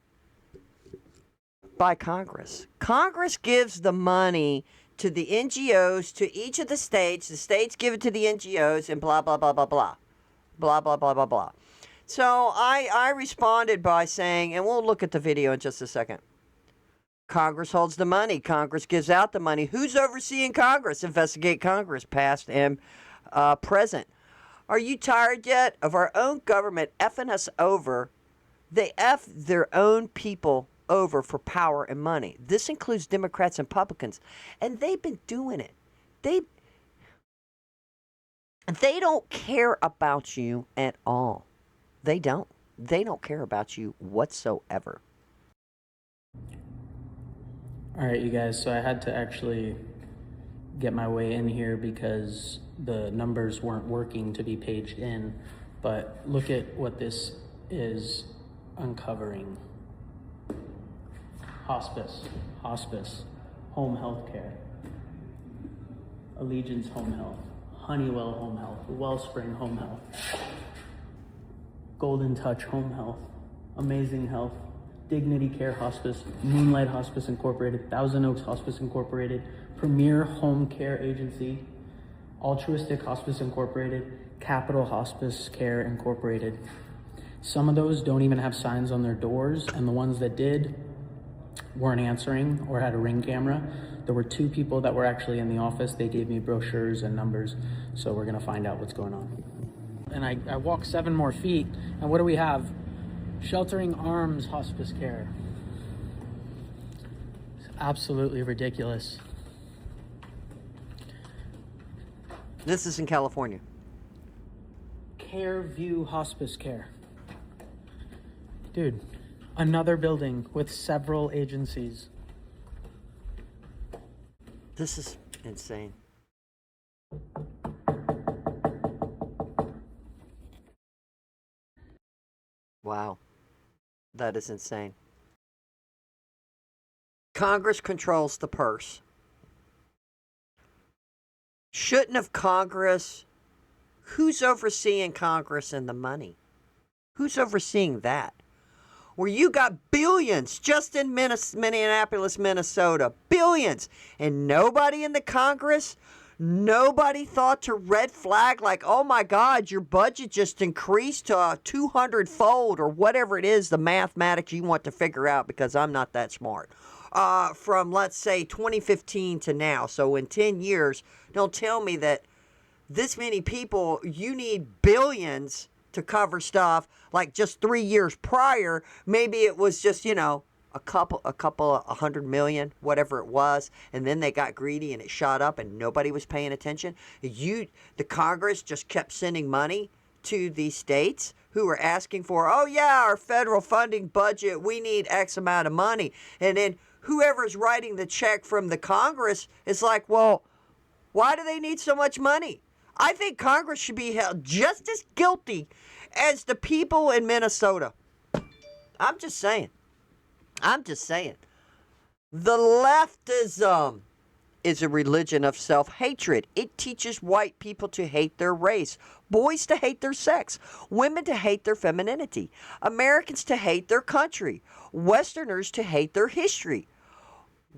Congress. Congress gives the money to the NGOs, to each of the states give it to the NGOs, and blah, blah, blah, blah, blah. Blah, blah, blah, blah, blah. So I responded by saying, and we'll look at the video in just a second, Congress holds the money. Congress gives out the money. Who's overseeing Congress? Investigate Congress, past and present. Are you tired yet of our own government effing us over? They F their own people over for power and money. This includes Democrats and Republicans, and they've been doing it. They don't care about you at all. They don't care about you whatsoever. All right, you guys, so I had to actually get my way in here because the numbers weren't working to be paged in, but look at what this is uncovering. Hospice, home health care, Allegiance Home Health, Honeywell Home Health, Wellspring Home Health, Golden Touch Home Health, Amazing Health, Dignity Care Hospice, Moonlight Hospice Incorporated, Thousand Oaks Hospice Incorporated, Premier Home Care Agency, Altruistic Hospice Incorporated, Capital Hospice Care Incorporated. Some of those don't even have signs on their doors, and the ones that did weren't answering or had a Ring camera. There were 2 people that were actually in the office. They gave me brochures and numbers, so we're gonna find out what's going on. And I walked 7 more feet, and what do we have? Sheltering Arms Hospice Care. It's absolutely ridiculous. This is in California. Care View Hospice Care. Dude, another building with several agencies. This is insane. Wow. That is insane. Congress controls the purse. Shouldn't have Congress... Who's overseeing Congress and the money? Who's overseeing that? Where you got billions just in Minneapolis, Minnesota. Billions. And nobody in the Congress, nobody thought to red flag like, oh my God, your budget just increased to 200-fold or whatever it is, the mathematics you want to figure out, because I'm not that smart. From, let's say, 2015 to now. So in 10 years, don't tell me that this many people, you need billions to cover stuff like just 3 years prior. Maybe it was just, a couple, 100 million, whatever it was. And then they got greedy and it shot up and nobody was paying attention. The Congress just kept sending money to these states who were asking for, oh yeah, our federal funding budget, we need X amount of money. And then whoever's writing the check from the Congress is like, well, why do they need so much money? I think Congress should be held just as guilty as the people in Minnesota. I'm just saying. The leftism is a religion of self-hatred. It teaches white people to hate their race, boys to hate their sex, women to hate their femininity, Americans to hate their country, Westerners to hate their history.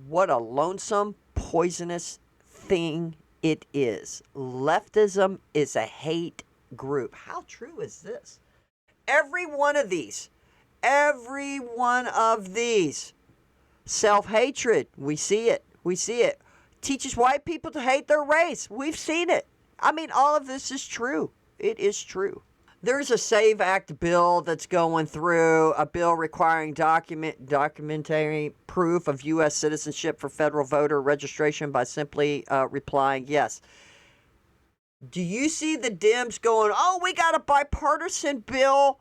What a lonesome, poisonous thing it is. Leftism is a hate group. How true is this? Every one of these, self-hatred, we see it. Teaches white people to hate their race. We've seen it. I mean, all of this is true. It is true. There's a SAVE Act bill that's going through, a bill requiring documentary proof of U.S. citizenship for federal voter registration by simply replying yes. Do you see the Dems going, oh, we got a bipartisan bill,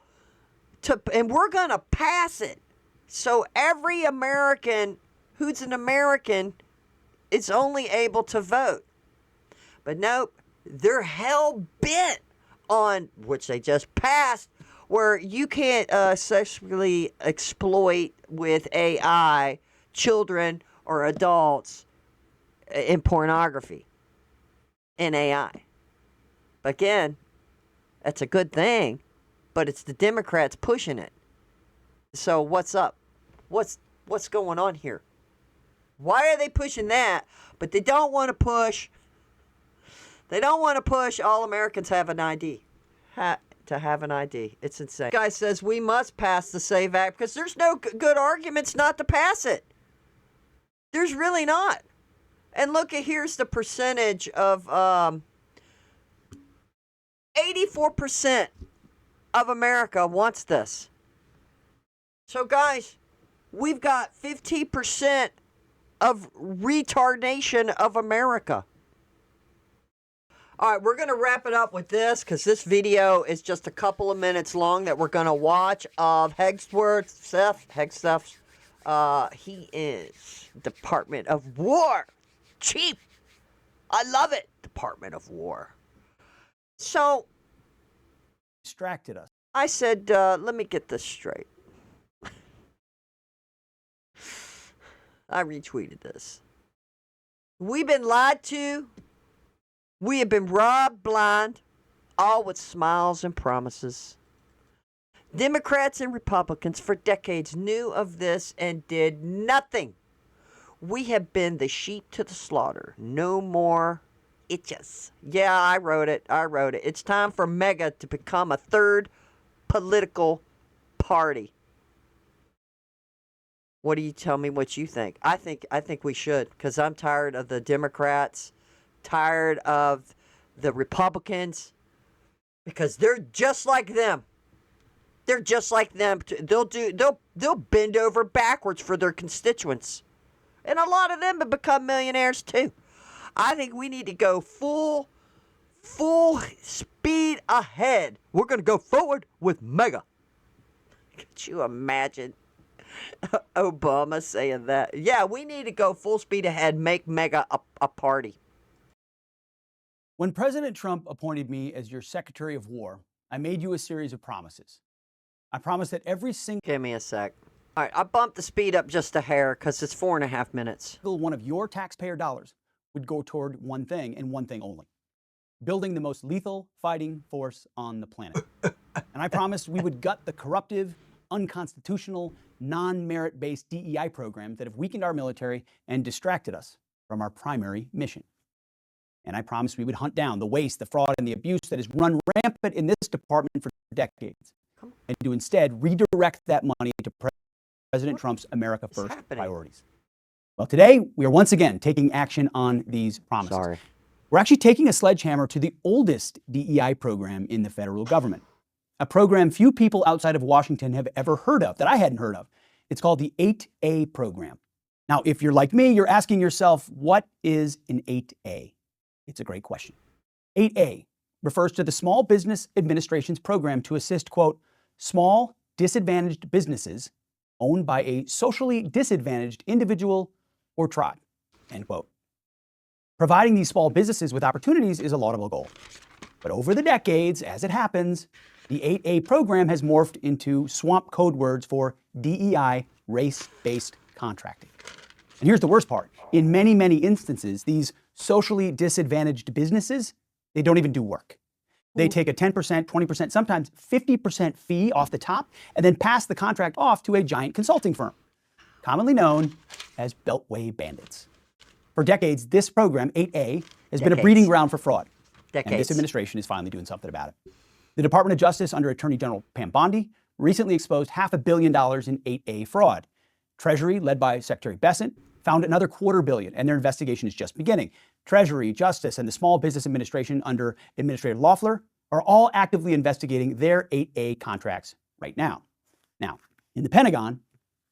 and we're going to pass it. So every American who's an American is only able to vote. But nope, they're hell-bent on, which they just passed, where you can't sexually exploit with AI children or adults in pornography in AI. Again, that's a good thing, but it's the Democrats pushing it. So what's up? What's going on here? Why are they pushing that? But they don't want to push. They don't want to push all Americans have an ID. To have an ID. It's insane. Guy says we must pass the SAVE Act because there's no good arguments not to pass it. There's really not. And look at here's the percentage of 84% of America wants this. So guys, we've got 15% of retardation of America. All right, we're going to wrap it up with this because this video is just a couple of minutes long that we're going to watch of Hegseth. He is Department of War chief. I love it. Department of War. So, distracted us. I said, let me get this straight. I retweeted this. We've been lied to. We have been robbed blind, all with smiles and promises. Democrats and Republicans for decades knew of this and did nothing. We have been the sheep to the slaughter. No more itches. Yeah, I wrote it. It's time for MAGA to become a third political party. What do you tell me what you think? I think we should, because I'm tired of the Democrats, tired of the Republicans, because they're just like them. They're just like them. They'll bend over backwards for their constituents. And a lot of them have become millionaires too. I think we need to go full speed ahead. We're going to go forward with MAGA. Could you imagine Obama saying that? Yeah, we need to go full speed ahead, make MAGA a party. When President Trump appointed me as your Secretary of War, I made you a series of promises. I promised that every single... Give me a sec. All right, I bumped the speed up just a hair because it's 4.5 minutes. One of your taxpayer dollars would go toward one thing and one thing only: building the most lethal fighting force on the planet. And I promised we would gut the corruptive, unconstitutional, non-merit-based DEI programs that have weakened our military and distracted us from our primary mission. And I promised we would hunt down the waste, the fraud, and the abuse that has run rampant in this department for decades, and to instead redirect that money to President Trump's America First priorities. Well, today, we are once again taking action on these promises. Sorry. We're actually taking a sledgehammer to the oldest DEI program in the federal government, a program few people outside of Washington have ever heard of, that I hadn't heard of. It's called the 8A program. Now, if you're like me, you're asking yourself, what is an 8A? It's a great question. 8A refers to the Small Business Administration's program to assist, quote, small, disadvantaged businesses owned by a socially disadvantaged individual or tribe, end quote. Providing these small businesses with opportunities is a laudable goal. But over the decades, as it happens, the 8A program has morphed into swamp code words for DEI, race-based contracting. And here's the worst part. In many, many instances, these socially disadvantaged businesses, they don't even do work. They take a 10%, 20%, sometimes 50% fee off the top, and then pass the contract off to a giant consulting firm, commonly known as Beltway Bandits. For decades, this program, 8A, has been a breeding ground for fraud. And this administration is finally doing something about it. The Department of Justice, under Attorney General Pam Bondi, recently exposed $500 million in 8A fraud. Treasury, led by Secretary Bessent, found another $250 million, and their investigation is just beginning. Treasury, Justice, and the Small Business Administration under Administrator Loeffler are all actively investigating their 8A contracts right now. Now, in the Pentagon,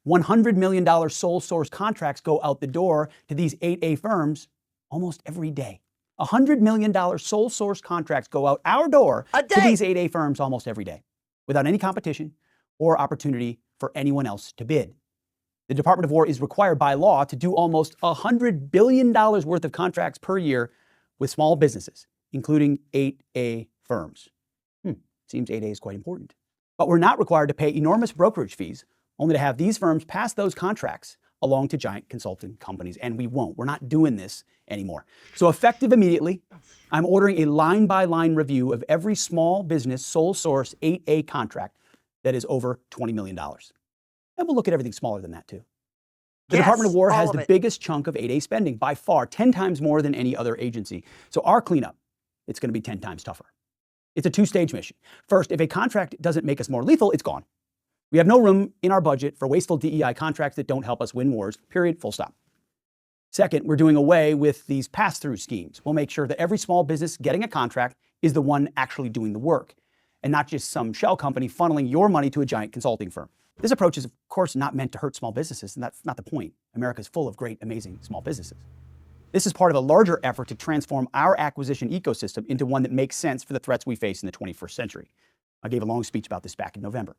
$100 million sole source contracts go out the door to these 8A firms almost every day. $100 million sole source contracts go out our door to these 8A firms almost every day, without any competition or opportunity for anyone else to bid. The Department of War is required by law to do almost $100 billion worth of contracts per year with small businesses, including 8A firms. Seems 8A is quite important. But we're not required to pay enormous brokerage fees, only to have these firms pass those contracts along to giant consulting companies, and we won't. We're not doing this anymore. So effective immediately, I'm ordering a line-by-line review of every small business sole source 8A contract that is over $20 million. And we'll look at everything smaller than that too. The Department of War has the biggest chunk of 8A spending, by far, 10 times more than any other agency. So our cleanup, it's going to be 10 times tougher. It's a two-stage mission. First, if a contract doesn't make us more lethal, it's gone. We have no room in our budget for wasteful DEI contracts that don't help us win wars, period, full stop. Second, we're doing away with these pass-through schemes. We'll make sure that every small business getting a contract is the one actually doing the work, and not just some shell company funneling your money to a giant consulting firm. This approach is, of course, not meant to hurt small businesses, and that's not the point. America is full of great, amazing small businesses. This is part of a larger effort to transform our acquisition ecosystem into one that makes sense for the threats we face in the 21st century. I gave a long speech about this back in November.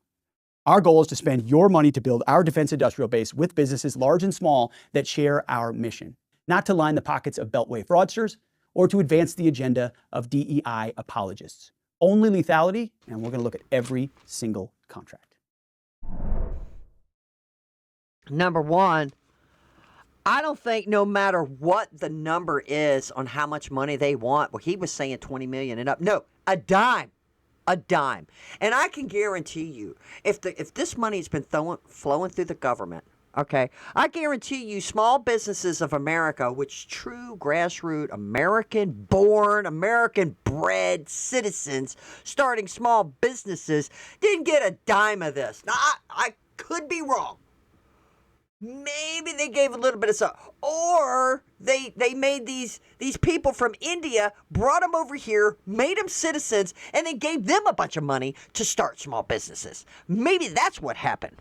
Our goal is to spend your money to build our defense industrial base with businesses large and small that share our mission, not to line the pockets of Beltway fraudsters or to advance the agenda of DEI apologists. Only lethality, and we're going to look at every single contract. Number one, I don't think no matter what the number is on how much money they want, well, he was saying 20 million and up. No, a dime. A dime. And I can guarantee you, if this money has been flowing through the government, okay, I guarantee you small businesses of America, which true grassroots, American-born, American-bred citizens starting small businesses didn't get a dime of this. Now, I could be wrong. Maybe they gave a little bit of something. Or they made these people from India, brought them over here, made them citizens, and then gave them a bunch of money to start small businesses. Maybe that's what happened.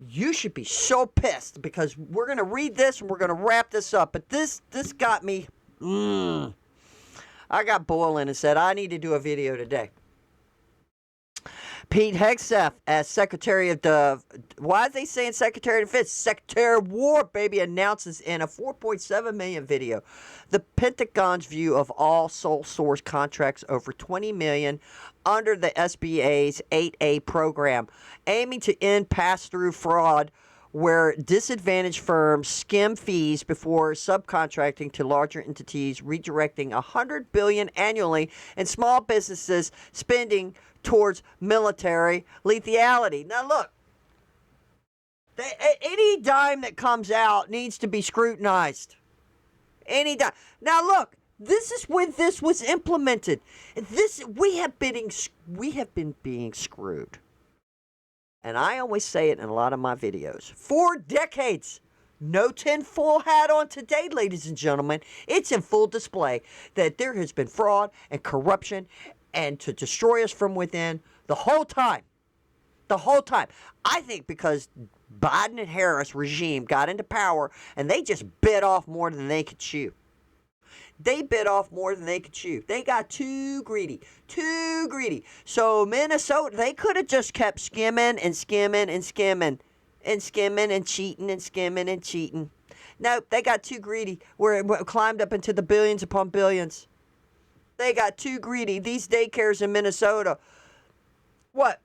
You should be so pissed because we're going to read this and we're going to wrap this up. But this got me, I got boiling and said, I need to do a video today. Pete Hegseth, as Secretary of why are they saying Secretary of Defense? Secretary of War, baby, announces in a 4.7 million video the Pentagon's view of all sole source contracts over 20 million under the SBA's 8A program, aiming to end pass-through fraud where disadvantaged firms skim fees before subcontracting to larger entities, redirecting $100 billion annually and small businesses spending towards military lethality. Now look, any dime that comes out needs to be scrutinized. Any dime. Now look, this is when this was implemented. We have been being screwed. And I always say it in a lot of my videos. 4 decades. No tinfoil hat on today, ladies and gentlemen. It's in full display that there has been fraud and corruption and to destroy us from within the whole time. The whole time. I think because Biden and Harris regime got into power and they just bit off more than they could chew. They bit off more than they could chew. They got too greedy. Too greedy. So Minnesota, they could have just kept skimming and skimming and skimming and skimming and cheating and skimming and cheating. Nope, they got too greedy where it climbed up into the billions upon billions. they got too greedy. These daycares in Minnesota, what?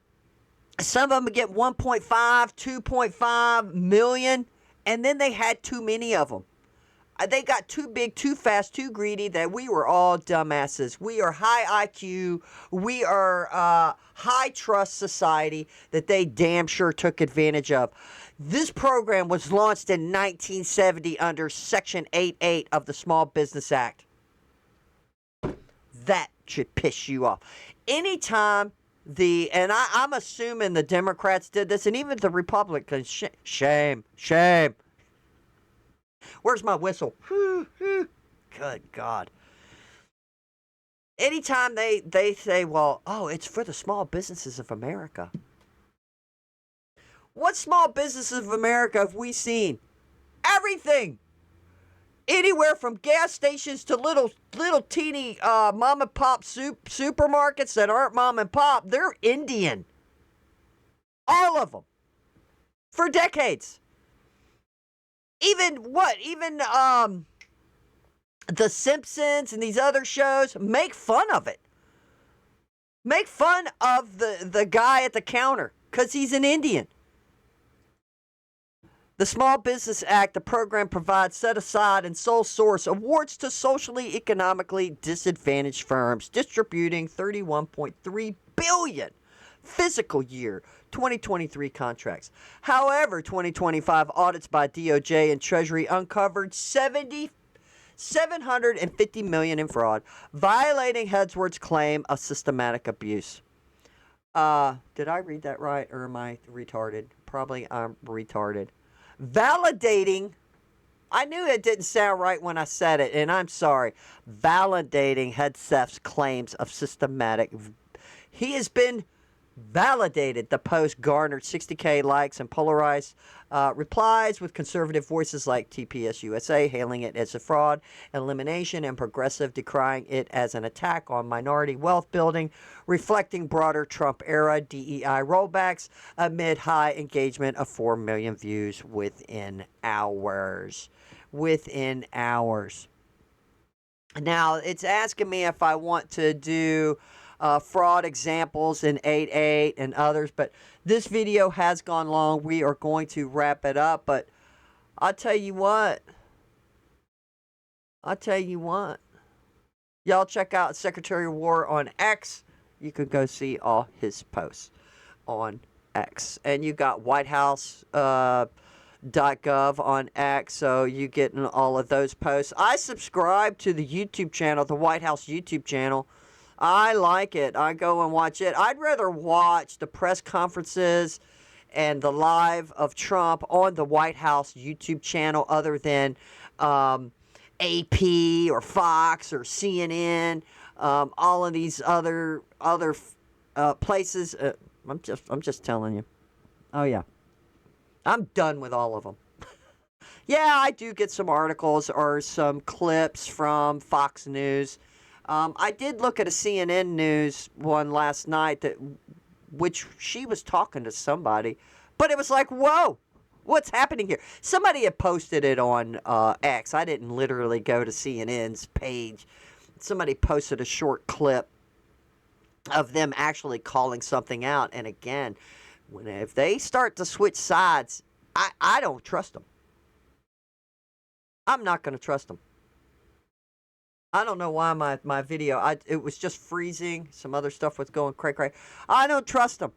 Some of them get 1.5, 2.5 million, and then they had too many of them. They got too big, too fast, too greedy that we were all dumbasses. We are high IQ. We are high trust society that they damn sure took advantage of. This program was launched in 1970 under Section 88 of the Small Business Act. That should piss you off. Anytime I'm assuming the Democrats did this, and even the Republicans, shame. Where's my whistle? Good God. Anytime they say, well, it's for the small businesses of America. What small businesses of America have we seen? Everything. Anywhere from gas stations to little teeny mom and pop supermarkets that aren't mom and pop. They're Indian. All of them. For decades. Even The Simpsons and these other shows make fun of it. Make fun of the guy at the counter because he's an Indian. The Small Business Act, the program provides set-aside and sole source awards to socially, economically disadvantaged firms, distributing $31.3 billion fiscal year 2023 contracts. However, 2025 audits by DOJ and Treasury uncovered $750 million in fraud, violating Hegseth's claim of systematic abuse. Did I read that right, or am I retarded? Probably I'm retarded. Validating, I knew it didn't sound right when I said it, and I'm sorry. Validating Hegseth's claims of systematic. He has been validated. The post garnered 60K likes and polarized replies with conservative voices like TPS USA hailing it as a fraud, elimination, and progressive decrying it as an attack on minority wealth building, reflecting broader Trump era DEI rollbacks amid high engagement of 4 million views within hours. Now, it's asking me if I want to do fraud examples in 8.8 and others, but this video has gone long. We are going to wrap it up, but I'll tell you what. Y'all check out Secretary of War on X. You can go see all his posts on X. And you got whitehouse.gov on X, so you getting all of those posts. I subscribe to the YouTube channel, the White House YouTube channel. I like it. I go and watch it. I'd rather watch the press conferences and the live of Trump on the White House YouTube channel other than AP or Fox or CNN, all of these other places. I'm just telling you. Oh yeah, I'm done with all of them. Yeah, I do get some articles or some clips from Fox News. I did look at a CNN News one last night which she was talking to somebody, but it was like, whoa, what's happening here? Somebody had posted it on X. I didn't literally go to CNN's page. Somebody posted a short clip of them actually calling something out. And again, if they start to switch sides, I don't trust them. I'm not going to trust them. I don't know why my video, it was just freezing. Some other stuff was going cray. I don't trust them.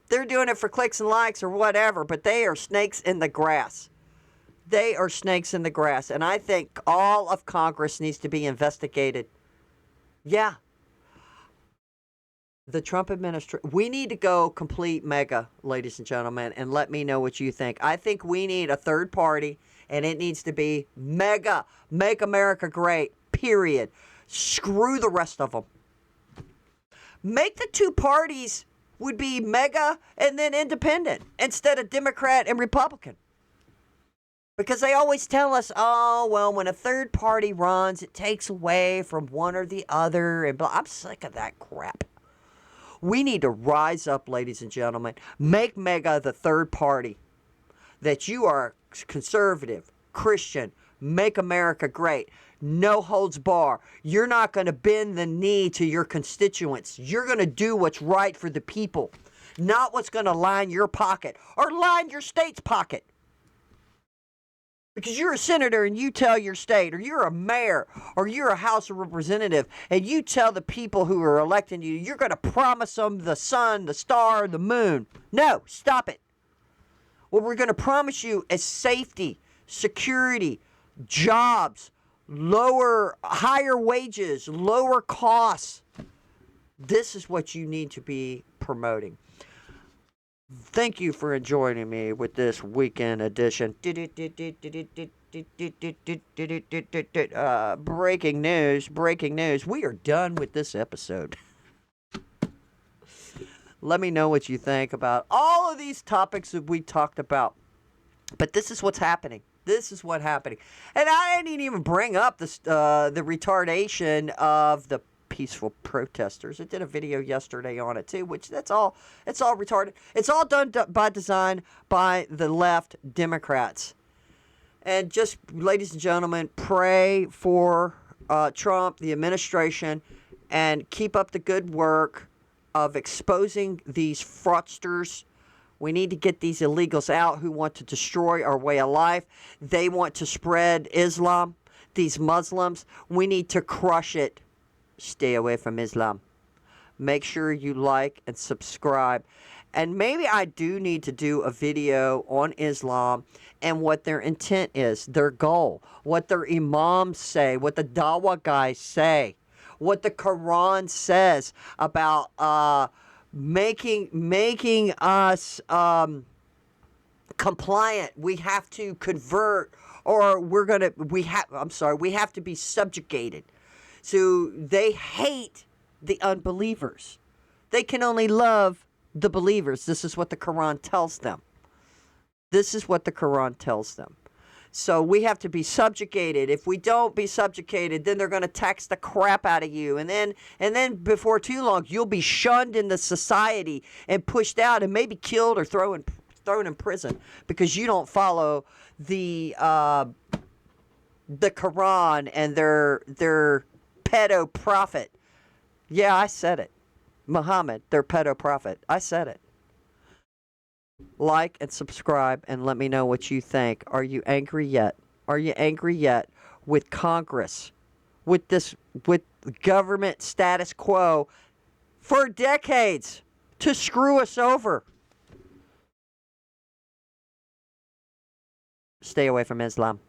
They're doing it for clicks and likes or whatever, but they are snakes in the grass. They are snakes in the grass. And I think all of Congress needs to be investigated. Yeah. The Trump administration, we need to go complete mega, ladies and gentlemen, and let me know what you think. I think we need a third party, and it needs to be mega, make America great. Period. Screw the rest of them. Make the two parties would be mega and then independent instead of Democrat and Republican. Because they always tell us, oh, well, when a third party runs, it takes away from one or the other. And blah. I'm sick of that crap. We need to rise up, ladies and gentlemen. Make mega the third party. That you are conservative, Christian, make America great. No holds bar. You're not going to bend the knee to your constituents. You're going to do what's right for the people, not what's going to line your pocket or line your state's pocket. Because you're a senator and you tell your state, or you're a mayor, or you're a House of Representative, and you tell the people who are electing you, you're going to promise them the sun, the star, the moon. No, stop it. What we're going to promise you is safety, security, jobs, higher wages, lower costs. This is what you need to be promoting. Thank you for joining me with this weekend edition. Breaking news. We are done with this episode. Let me know what you think about all of these topics that we talked about. But this is what's happening. This is what's happening. And I didn't even bring up the retardation of the peaceful protesters. I did a video yesterday on it too, which it's all retarded. It's all done by design by the left Democrats. And just, ladies and gentlemen, pray for Trump, the administration, and keep up the good work of exposing these fraudsters. We need to get these illegals out who want to destroy our way of life. They want to spread Islam, these Muslims. We need to crush it. Stay away from Islam. Make sure you like and subscribe. And maybe I do need to do a video on Islam and what their intent is, their goal, what their imams say, what the Dawah guys say, what the Quran says about making us compliant. We have to convert, or we have to be subjugated. So they hate the unbelievers. They can only love the believers. This is what the Quran tells them. This is what the Quran tells them. So we have to be subjugated. If we don't be subjugated, then they're going to tax the crap out of you. And then before too long, you'll be shunned in the society and pushed out and maybe killed or thrown in prison because you don't follow the Quran and their pedo prophet. Yeah, I said it. Muhammad, their pedo prophet. I said it. Like and subscribe and let me know what you think. Are you angry yet? Are you angry yet with Congress? With government status quo for decades to screw us over? Stay away from Islam.